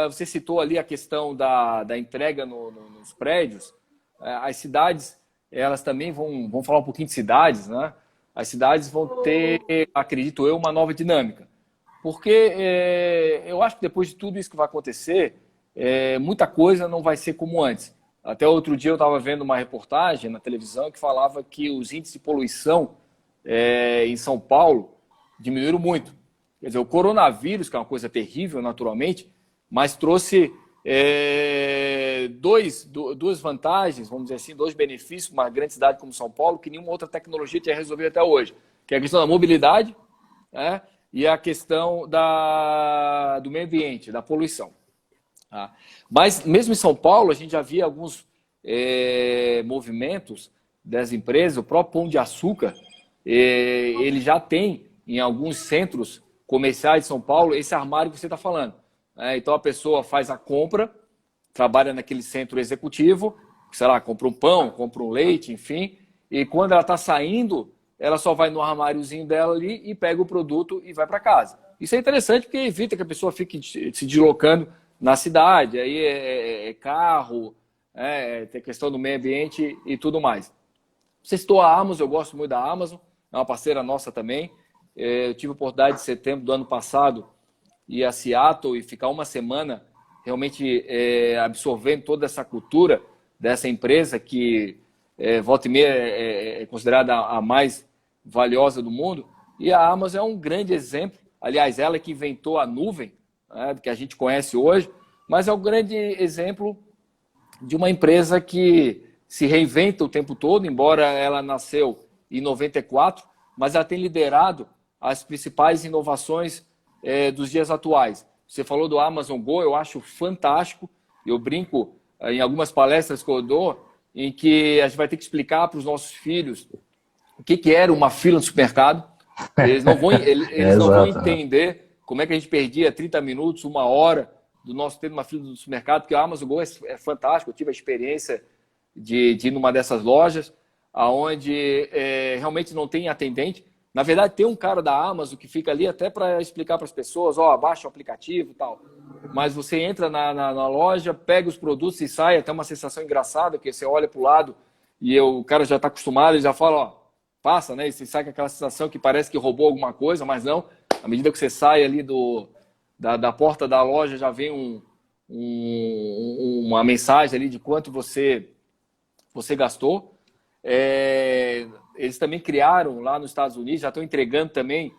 você citou ali a questão da entrega nos prédios. As cidades, elas também vão falar um pouquinho de cidades, né? As cidades vão ter, acredito eu, uma nova dinâmica. Porque eu acho que depois de tudo isso que vai acontecer, muita coisa não vai ser como antes. Até outro dia eu estava vendo uma reportagem na televisão que falava que os índices de poluição em São Paulo diminuíram muito. Quer dizer, o coronavírus, que é uma coisa terrível naturalmente, mas trouxe duas vantagens, vamos dizer assim, 2 benefícios para uma grande cidade como São Paulo, que nenhuma outra tecnologia tinha resolvido até hoje, que é a questão da mobilidade, né, e a questão do meio ambiente, da poluição. Tá? Mas mesmo em São Paulo, a gente já via alguns movimentos das empresas, o próprio Pão de Açúcar, ele já tem em alguns centros comerciais de São Paulo esse armário que você está falando. Então a pessoa faz a compra, trabalha naquele centro executivo, sei lá, compra um pão, compra um leite, enfim, e quando ela está saindo, ela só vai no armáriozinho dela ali e pega o produto e vai para casa. Isso é interessante porque evita que a pessoa fique se deslocando na cidade, aí é carro, tem questão do meio ambiente e tudo mais. Você citou a Amazon, eu gosto muito da Amazon, é uma parceira nossa também. Eu tive a oportunidade de setembro do ano passado ir a Seattle e ficar uma semana realmente absorvendo toda essa cultura dessa empresa que volta e meia é considerada a mais valiosa do mundo. E a Amazon é um grande exemplo. Aliás, ela que inventou a nuvem, que a gente conhece hoje, mas é um grande exemplo de uma empresa que se reinventa o tempo todo, embora ela nasceu em 94, mas ela tem liderado as principais inovações dos dias atuais. Você falou do Amazon Go, eu acho fantástico. Eu brinco em algumas palestras que eu dou, em que a gente vai ter que explicar para os nossos filhos o que era uma fila no supermercado. Eles não vão entender como é que a gente perdia 30 minutos, 1 hora do nosso tempo numa fila do supermercado, porque a Amazon Go é fantástico. Eu tive a experiência de ir numa dessas lojas, onde realmente não tem atendente. Na verdade, tem um cara da Amazon que fica ali até para explicar para as pessoas, baixa o aplicativo e tal. Mas você entra na loja, pega os produtos e sai, até uma sensação engraçada, que você olha para o lado e o cara já está acostumado, ele já fala, passa, né? E você sai com aquela sensação que parece que roubou alguma coisa, mas não. À medida que você sai ali da porta da loja, já vem uma mensagem ali de quanto você gastou. Eles também criaram lá nos Estados Unidos, já estão entregando também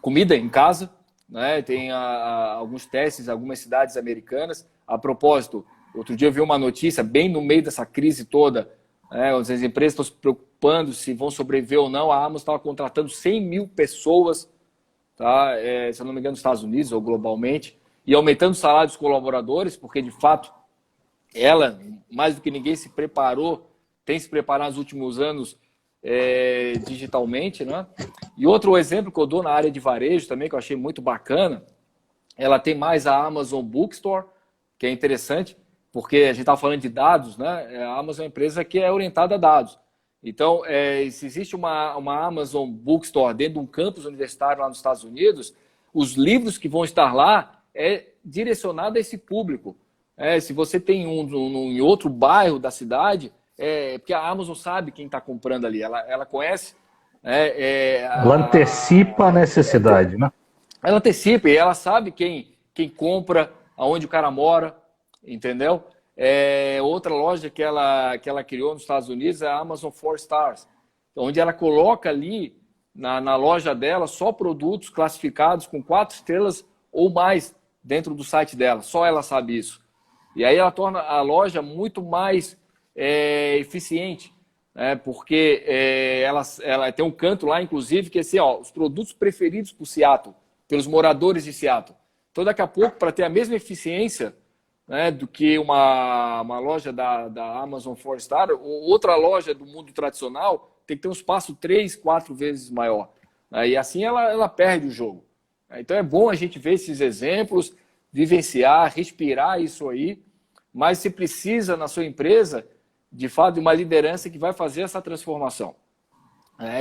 comida em casa, né? Tem alguns testes em algumas cidades americanas. A propósito, outro dia eu vi uma notícia, bem no meio dessa crise toda, onde as empresas estão se preocupando se vão sobreviver ou não. A Amazon estava contratando 100 mil pessoas, tá? Se eu não me engano, nos Estados Unidos ou globalmente, e aumentando o salário dos colaboradores, porque de fato ela, mais do que ninguém, tem se preparado nos últimos anos digitalmente, né? E outro exemplo que eu dou na área de varejo também, que eu achei muito bacana, ela tem mais a Amazon Bookstore, que é interessante, porque a gente estava falando de dados, né? A Amazon é uma empresa que é orientada a dados. Então, se existe uma Amazon Bookstore dentro de um campus universitário lá nos Estados Unidos, os livros que vão estar lá é direcionado a esse público. Se você tem em outro bairro da cidade, porque a Amazon sabe quem está comprando ali, ela conhece. Ela antecipa a necessidade, né? Ela antecipa e ela sabe quem compra, aonde o cara mora, entendeu? Outra loja que ela criou nos Estados Unidos é a Amazon 4 Stars, onde ela coloca ali na loja dela só produtos classificados com 4 estrelas ou mais dentro do site dela. Só ela sabe isso. E aí ela torna a loja muito mais eficiente, né? Porque ela tem um canto lá, inclusive, que é assim, os produtos preferidos por Seattle, pelos moradores de Seattle. Então, daqui a pouco, para ter a mesma eficiência, né, do que uma loja da Amazon 4 Star, outra loja do mundo tradicional tem que ter um espaço 3, 4 vezes maior. E assim ela perde o jogo. Então é bom a gente ver esses exemplos, vivenciar, respirar isso aí, mas você precisa na sua empresa, de fato, de uma liderança que vai fazer essa transformação.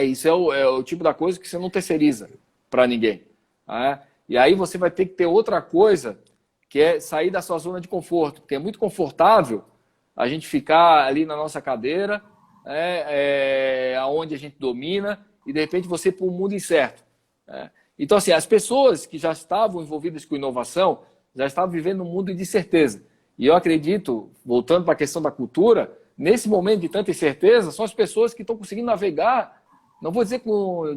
Isso é o tipo da coisa que você não terceiriza para ninguém. E aí você vai ter que ter outra coisa, que é sair da sua zona de conforto, porque é muito confortável a gente ficar ali na nossa cadeira, onde a gente domina, e de repente você ir para um mundo incerto. Então, assim, as pessoas que já estavam envolvidas com inovação, já estavam vivendo um mundo de incerteza. E eu acredito, voltando para a questão da cultura, nesse momento de tanta incerteza, são as pessoas que estão conseguindo navegar, não vou dizer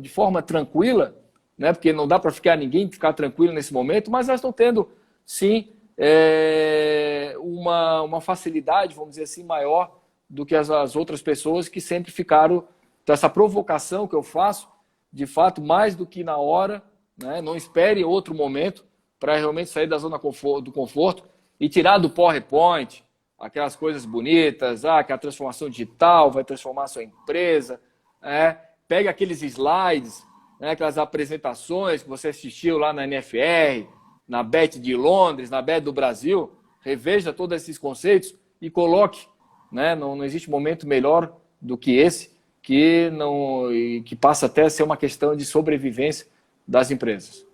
de forma tranquila, né, porque não dá para ninguém ficar tranquilo nesse momento, mas elas estão tendo, sim, uma facilidade, vamos dizer assim, maior do que as outras pessoas que sempre ficaram. Então, essa provocação que eu faço, de fato, mais do que na hora, né, não espere outro momento para realmente sair da zona do conforto e tirar do PowerPoint aquelas coisas bonitas, que a transformação digital vai transformar a sua empresa. Pega aqueles slides, aquelas apresentações que você assistiu lá na NFR, na BET de Londres, na BET do Brasil, reveja todos esses conceitos e coloque. Não existe momento melhor do que esse, que passa até a ser uma questão de sobrevivência das empresas.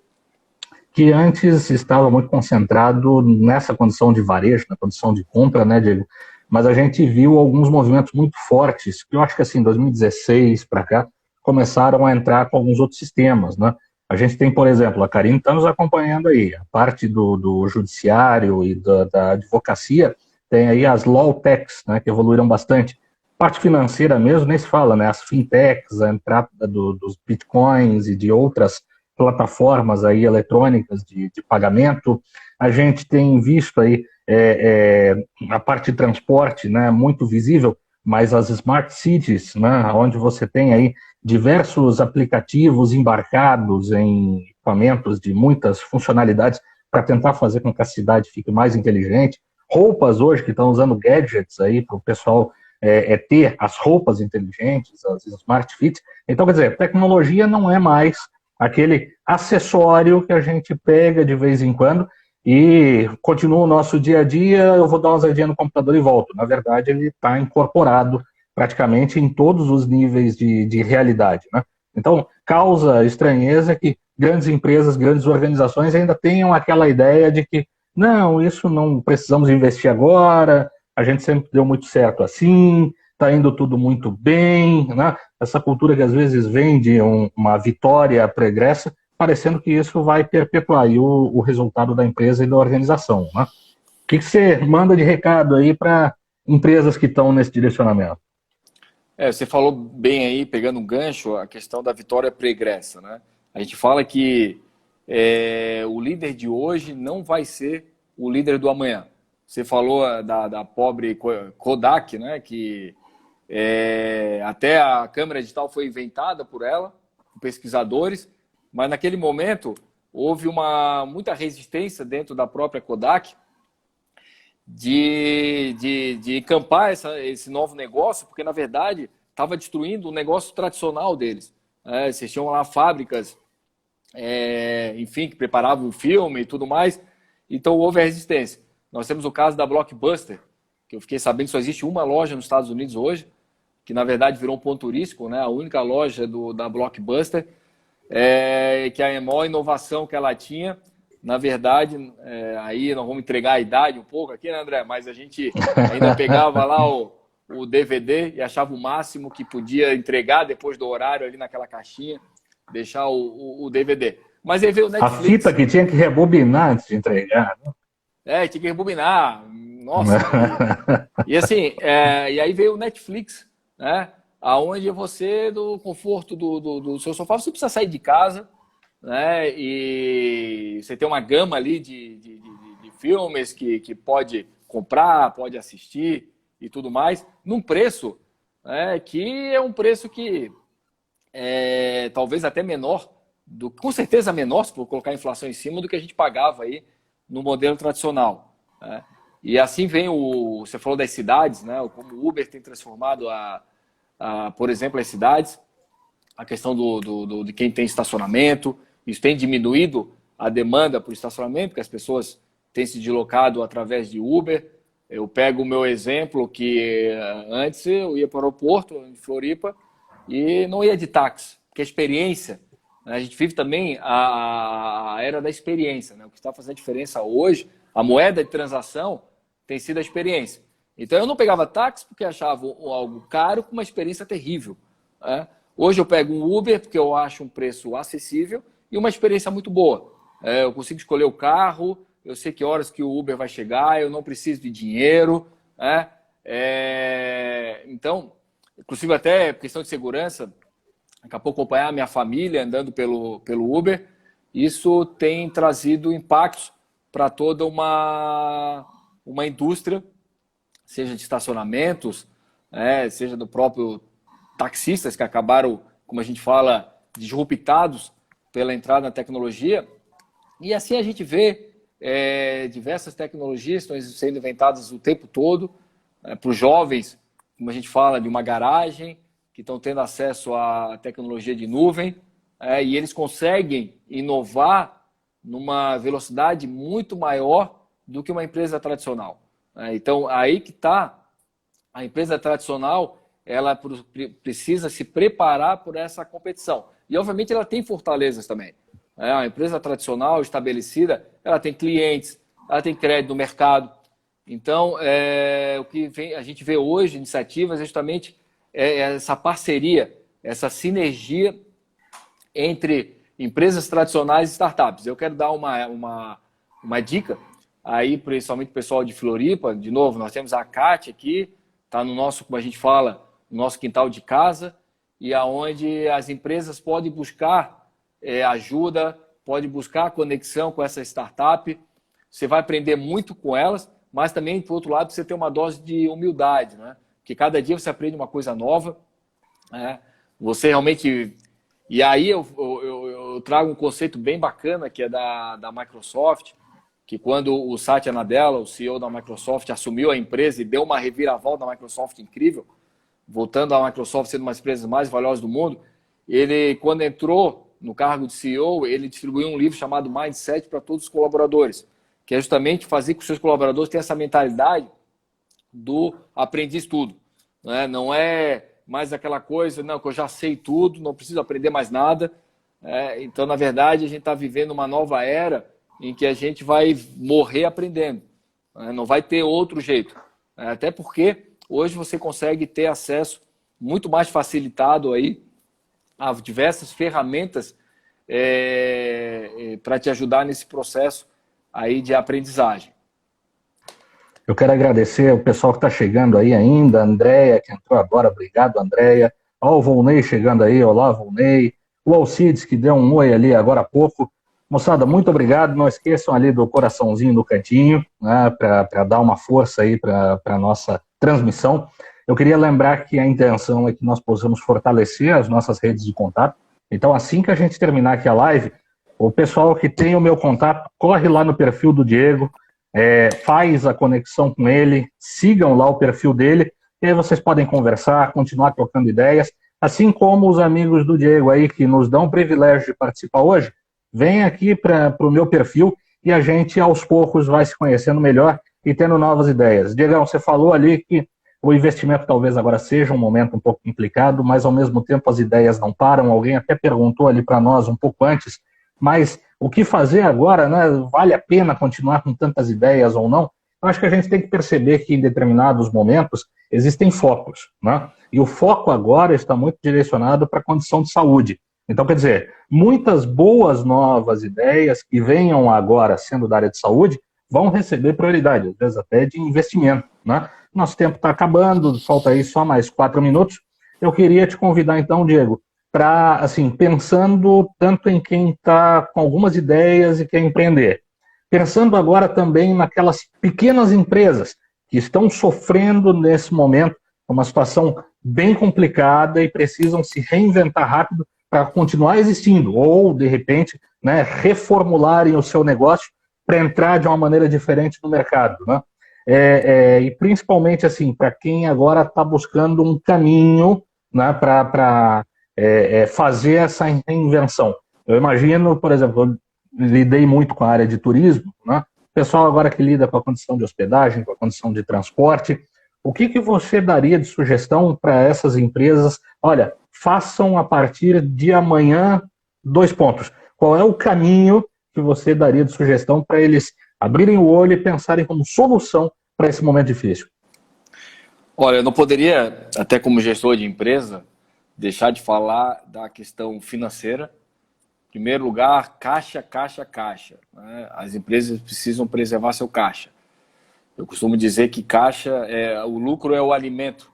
Que antes estava muito concentrado nessa condição de varejo, na condição de compra, né, Diego? Mas a gente viu alguns movimentos muito fortes, que eu acho que assim, 2016 para cá, começaram a entrar com alguns outros sistemas, né? A gente tem, por exemplo, a Karine está nos acompanhando aí, a parte do judiciário e da advocacia, tem aí as law techs, né, que evoluíram bastante. Parte financeira mesmo, nem se fala, né? As fintechs, a entrada dos bitcoins e de outras plataformas aí eletrônicas de pagamento. A gente tem visto aí a parte de transporte, né, muito visível, mas as smart cities, né, onde você tem aí diversos aplicativos embarcados em equipamentos de muitas funcionalidades para tentar fazer com que a cidade fique mais inteligente. Roupas hoje que estão usando gadgets aí para o pessoal ter as roupas inteligentes, as smart fits. Então, quer dizer, tecnologia não é mais aquele acessório que a gente pega de vez em quando e continua o nosso dia a dia, eu vou dar uma olhadinha no computador e volto. Na verdade, ele está incorporado praticamente em todos os níveis de realidade, né? Então, causa estranheza que grandes empresas, grandes organizações ainda tenham aquela ideia de que não, isso não precisamos investir agora, a gente sempre deu muito certo assim, está indo tudo muito bem, né? Essa cultura que às vezes vem de uma vitória pregressa, parecendo que isso vai perpetuar aí o resultado da empresa e da organização, né? O que você manda de recado aí para empresas que estão nesse direcionamento? Você falou bem aí, pegando um gancho, a questão da vitória pregressa, né? A gente fala que o líder de hoje não vai ser o líder do amanhã. Você falou da pobre Kodak, né? Que até a câmera digital foi inventada por ela, por pesquisadores, mas naquele momento houve muita resistência dentro da própria Kodak de encampar esse novo negócio, porque na verdade estava destruindo o negócio tradicional deles. Vocês tinham lá fábricas, enfim, que preparavam o filme e tudo mais, então houve a resistência. Nós temos o caso da Blockbuster, que eu fiquei sabendo que só existe uma loja nos Estados Unidos hoje, que na verdade virou um ponto turístico, né? A única loja da Blockbuster, que a maior inovação que ela tinha, na verdade, aí nós vamos entregar a idade um pouco aqui, né, André? Mas a gente ainda pegava lá o DVD e achava o máximo que podia entregar depois do horário ali naquela caixinha, deixar o DVD. Mas aí veio o Netflix. A fita que tinha que rebobinar antes de entregar. Tinha que rebobinar. Nossa. E assim, e aí veio o Netflix, né? Aonde você, do conforto do seu sofá, você precisa sair de casa, né? E você tem uma gama ali de filmes que pode comprar, pode assistir e tudo mais, num preço, né, que é um preço que talvez até menor, com certeza menor, se for colocar a inflação em cima, do que a gente pagava aí no modelo tradicional, né? E assim vem você falou das cidades, né? Como o Uber tem transformado, por exemplo, as cidades, a questão de quem tem estacionamento, isso tem diminuído a demanda por estacionamento, porque as pessoas têm se deslocado através de Uber. Eu pego o meu exemplo, que antes eu ia para o aeroporto, em Floripa, e não ia de táxi, porque a experiência, né? A gente vive também a era da experiência, né? O que está fazendo a diferença hoje, a moeda de transação tem sido a experiência. Então eu não pegava táxi porque achava algo caro com uma experiência terrível, né? Hoje eu pego um Uber porque eu acho um preço acessível e uma experiência muito boa. Eu consigo escolher o carro, eu sei que horas que o Uber vai chegar, eu não preciso de dinheiro, né? Então, inclusive até questão de segurança, acabou acompanhar a minha família andando pelo Uber, isso tem trazido impactos para toda uma indústria, seja de estacionamentos, seja do próprio taxistas que acabaram, como a gente fala, disruptados pela entrada na tecnologia. E assim a gente vê diversas tecnologias estão sendo inventadas o tempo todo, para os jovens, como a gente fala, de uma garagem, que estão tendo acesso à tecnologia de nuvem, e eles conseguem inovar numa velocidade muito maior do que uma empresa tradicional. Então, aí que está, a empresa tradicional, ela precisa se preparar por essa competição. E, obviamente, ela tem fortalezas também. A empresa tradicional, estabelecida, ela tem clientes, ela tem crédito no mercado. Então, o que a gente vê hoje, iniciativas, é justamente essa parceria, essa sinergia entre empresas tradicionais e startups. Eu quero dar uma dica aí, principalmente o pessoal de Floripa. De novo, nós temos a CAT aqui, está no nosso, como a gente fala, no nosso quintal de casa, e aonde as empresas podem buscar ajuda, podem buscar conexão com essa startup. Você vai aprender muito com elas, mas também, por outro lado, você tem uma dose de humildade, né? Porque cada dia você aprende uma coisa nova, né? Você realmente... E aí eu trago um conceito bem bacana, que é da Microsoft, que quando o Satya Nadella, o CEO da Microsoft, assumiu a empresa e deu uma reviravolta na Microsoft incrível, voltando à Microsoft sendo uma das empresas mais valiosas do mundo, ele, quando entrou no cargo de CEO, ele distribuiu um livro chamado Mindset para todos os colaboradores, que é justamente fazer com que os seus colaboradores tenham essa mentalidade do aprendiz tudo. Né? Não é mais aquela coisa, não, que eu já sei tudo, não preciso aprender mais nada. Então, na verdade, a gente está vivendo uma nova era em que a gente vai morrer aprendendo. Né? Não vai ter outro jeito. Até porque hoje você consegue ter acesso muito mais facilitado aí a diversas ferramentas para te ajudar nesse processo aí de aprendizagem. Eu quero agradecer o pessoal que está chegando aí ainda, a Andréia, que entrou agora, obrigado, Andréia. Ó, o Volney chegando aí, olá, Volney. O Alcides, que deu um oi ali agora há pouco. Moçada, muito obrigado. Não esqueçam ali do coraçãozinho no cantinho, né, para dar uma força aí para a nossa transmissão. Eu queria lembrar que a intenção é que nós possamos fortalecer as nossas redes de contato. Então, assim que a gente terminar aqui a live, o pessoal que tem o meu contato, corre lá no perfil do Diego, faz a conexão com ele, sigam lá o perfil dele, e aí vocês podem conversar, continuar trocando ideias, assim como os amigos do Diego aí, que nos dão o privilégio de participar hoje, vem aqui para o meu perfil e a gente, aos poucos, vai se conhecendo melhor e tendo novas ideias. Diegão, você falou ali que o investimento talvez agora seja um momento um pouco complicado, mas ao mesmo tempo as ideias não param. Alguém até perguntou ali para nós um pouco antes, mas o que fazer agora, né? Vale a pena continuar com tantas ideias ou não? Eu acho que a gente tem que perceber que em determinados momentos existem focos, né? E o foco agora está muito direcionado para a condição de saúde. Então, quer dizer, muitas boas novas ideias que venham agora sendo da área de saúde vão receber prioridade, às vezes até de investimento, né? Nosso tempo está acabando, falta aí só mais 4 minutos. Eu queria te convidar então, Diego, para, assim, pensando tanto em quem está com algumas ideias e quer empreender, pensando agora também naquelas pequenas empresas que estão sofrendo nesse momento uma situação bem complicada e precisam se reinventar rápido para continuar existindo, ou, de repente, né, reformularem o seu negócio para entrar de uma maneira diferente no mercado, né? E principalmente assim, para quem agora está buscando um caminho, né, para fazer essa reinvenção. Eu imagino, por exemplo, eu lidei muito com a área de turismo, né? O pessoal agora que lida com a condição de hospedagem, com a condição de transporte, o que você daria de sugestão para essas empresas? Olha, façam a partir de amanhã 2 pontos. Qual é o caminho que você daria de sugestão para eles abrirem o olho e pensarem como solução para esse momento difícil? Olha, eu não poderia, até como gestor de empresa, deixar de falar da questão financeira. Em primeiro lugar, caixa, caixa, caixa. Né? As empresas precisam preservar seu caixa. Eu costumo dizer que caixa, o lucro é o alimento.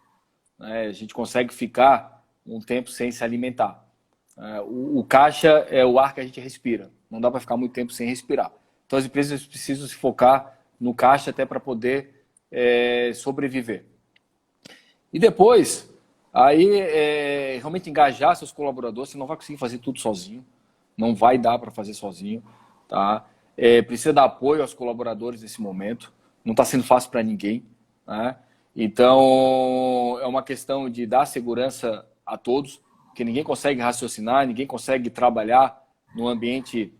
Né? A gente consegue ficar um tempo sem se alimentar. O caixa é o ar que a gente respira. Não dá para ficar muito tempo sem respirar. Então as empresas precisam se focar no caixa até para poder sobreviver. E depois, aí realmente engajar seus colaboradores. Você não vai conseguir fazer tudo sozinho. Não vai dar para fazer sozinho. Tá? Precisa dar apoio aos colaboradores nesse momento. Não está sendo fácil para ninguém. Né? Então, é uma questão de dar segurança a todos, porque ninguém consegue raciocinar, ninguém consegue trabalhar num ambiente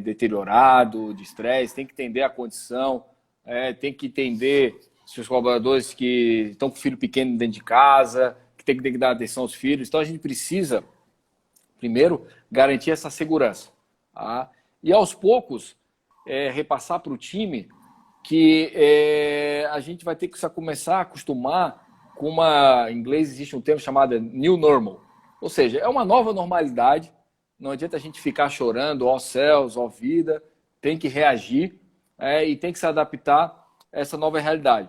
deteriorado, de estresse. Tem que entender a condição, tem que entender se os colaboradores que estão com filho pequeno dentro de casa, que tem que dar atenção aos filhos. Então, a gente precisa, primeiro, garantir essa segurança. Tá? E, aos poucos, repassar para o time que a gente vai ter que começar a acostumar com em inglês existe um termo chamado New Normal. Ou seja, é uma nova normalidade. Não adianta a gente ficar chorando, ó céus, ó vida. Tem que reagir e tem que se adaptar a essa nova realidade.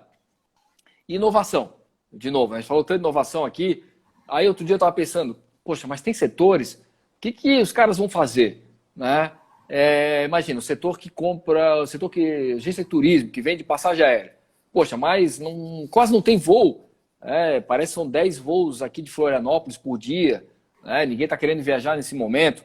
Inovação. De novo, a gente falou tanto de inovação aqui. Aí outro dia eu estava pensando, poxa, mas tem setores, o que os caras vão fazer? Né? Imagina, o setor que compra, o setor que agência de turismo, que vende passagem aérea. Poxa, mas quase não tem voo. Parece que são 10 voos aqui de Florianópolis por dia. Ninguém está querendo viajar nesse momento.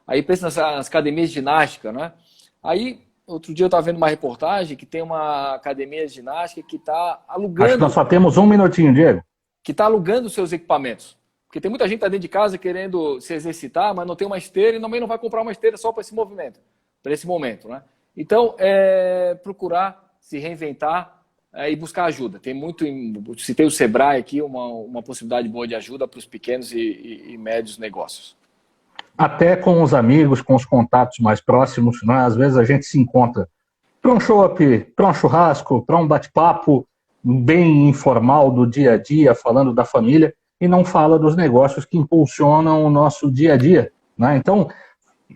Aí pensa nas academias de ginástica. Né? Aí, outro dia eu estava vendo uma reportagem que tem uma academia de ginástica que está alugando... Acho que nós só temos 1 minutinho, Diego. Que está alugando seus equipamentos. Porque tem muita gente que está dentro de casa querendo se exercitar, mas não tem uma esteira e também não vai comprar uma esteira só para esse movimento, para esse momento, né? Então, procurar se reinventar e buscar ajuda. Tem muito, citei o Sebrae aqui, uma possibilidade boa de ajuda para os pequenos e médios negócios. Até com os amigos, com os contatos mais próximos, né? Às vezes a gente se encontra para um chopp, para um churrasco, para um bate-papo bem informal do dia a dia, falando da família, e não fala dos negócios que impulsionam o nosso dia a dia, né? Então,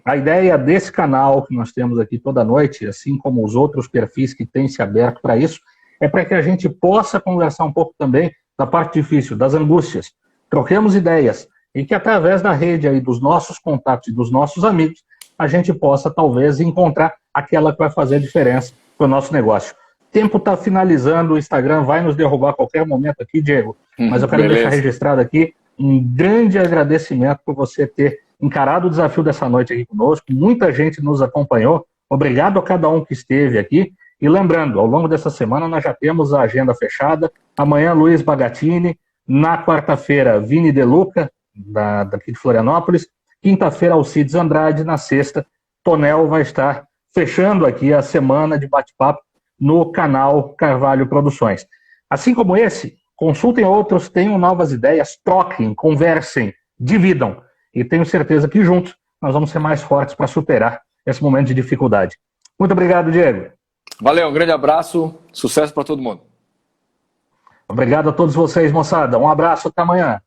a ideia desse canal que nós temos aqui toda noite, assim como os outros perfis que têm se aberto para isso, é para que a gente possa conversar um pouco também da parte difícil, das angústias. Troquemos ideias e que através da rede aí dos nossos contatos e dos nossos amigos, a gente possa talvez encontrar aquela que vai fazer a diferença para o nosso negócio. O tempo está finalizando, o Instagram vai nos derrubar a qualquer momento aqui, Diego, mas eu quero deixar registrado aqui um grande agradecimento por você ter encarado o desafio dessa noite aqui conosco. Muita gente nos acompanhou. Obrigado a cada um que esteve aqui. E lembrando, ao longo dessa semana nós já temos a agenda fechada. Amanhã, Luiz Bagatini. Na quarta-feira, Vini De Luca, daqui de Florianópolis. Quinta-feira, Alcides Andrade. Na sexta, Tonel vai estar fechando aqui a semana de bate-papo no canal Carvalho Produções. Assim como esse, consultem outros, tenham novas ideias, troquem, conversem, dividam. E tenho certeza que juntos nós vamos ser mais fortes para superar esse momento de dificuldade. Muito obrigado, Diego. Valeu, um grande abraço, sucesso para todo mundo. Obrigado a todos vocês, moçada. Um abraço, até amanhã.